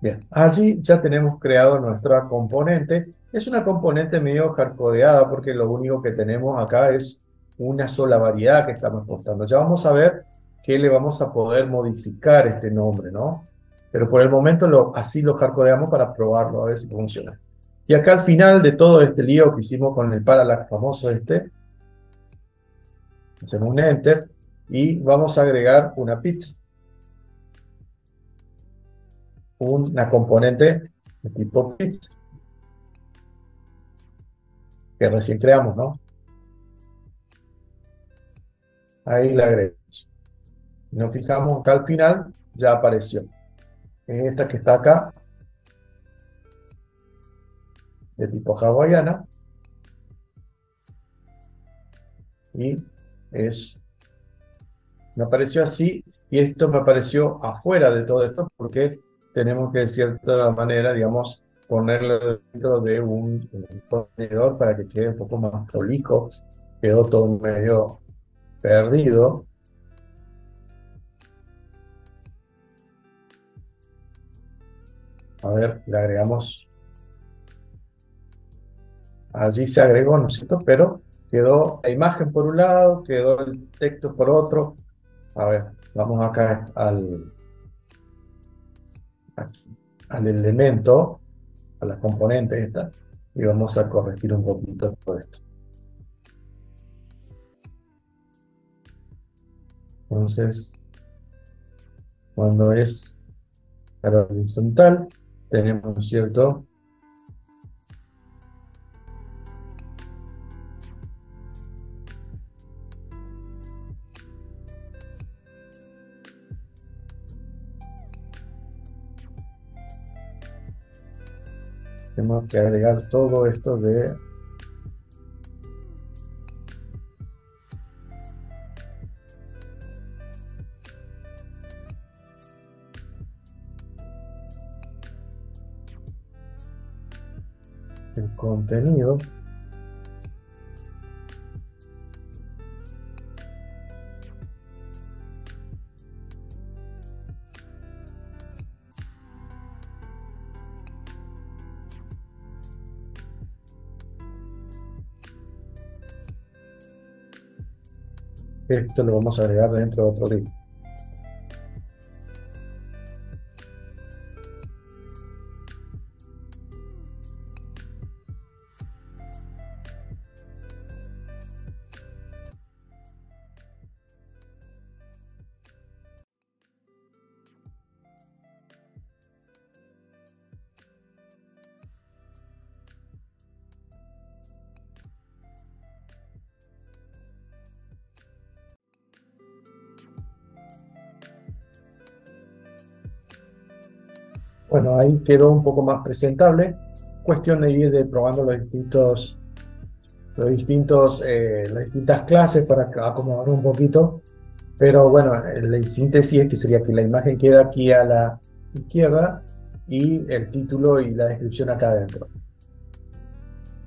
Bien, allí ya tenemos creado nuestra componente. Es una componente medio hardcodeada porque lo único que tenemos acá es una sola variedad que estamos exportando. Ya vamos a ver que le vamos a poder modificar este nombre, ¿no? Pero por el momento así lo hardcodeamos para probarlo, a ver si funciona. Y acá al final de todo este lío que hicimos con el parallax famoso hacemos un enter y vamos a agregar una pizza. Una componente de tipo pizza que recién creamos, ¿no? Ahí la agregamos. Nos fijamos acá al final, ya apareció. En esta que está acá, de tipo hawaiana, y me apareció así, y esto me apareció afuera de todo esto porque tenemos que de cierta manera, digamos, ponerlo dentro de un contenedor para que quede un poco más prolijo. Quedó todo medio perdido. A ver, le agregamos. Allí se agregó, ¿no es cierto? Pero quedó la imagen por un lado, quedó el texto por otro. A ver, vamos acá al elemento, a la componente esta, y vamos a corregir un poquito todo esto. Entonces, cuando es para horizontal, tenemos, ¿cierto? Tenemos que agregar todo esto de el contenido. Esto lo vamos a agregar dentro de otro libro. Bueno, ahí quedó un poco más presentable. Cuestión de ir probando las distintas clases para acomodar un poquito. Pero bueno, la síntesis es que sería que la imagen queda aquí a la izquierda y el título y la descripción acá adentro.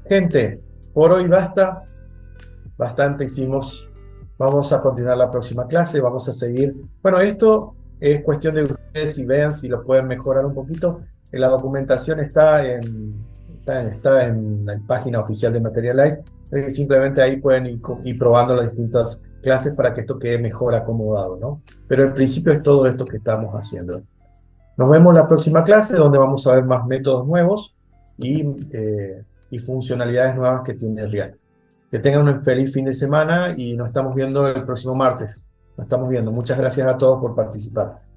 Gente, por hoy basta. Bastante hicimos. Vamos a continuar la próxima clase. Vamos a seguir. Bueno, esto es cuestión de ustedes y vean si lo pueden mejorar un poquito. La documentación está en la página oficial de Materialize. Simplemente ahí pueden ir probando las distintas clases para que esto quede mejor acomodado, ¿no? Pero el principio es todo esto que estamos haciendo. Nos vemos en la próxima clase donde vamos a ver más métodos nuevos y funcionalidades nuevas que tiene React. Que tengan un feliz fin de semana y nos estamos viendo el próximo martes. Nos estamos viendo. Muchas gracias a todos por participar.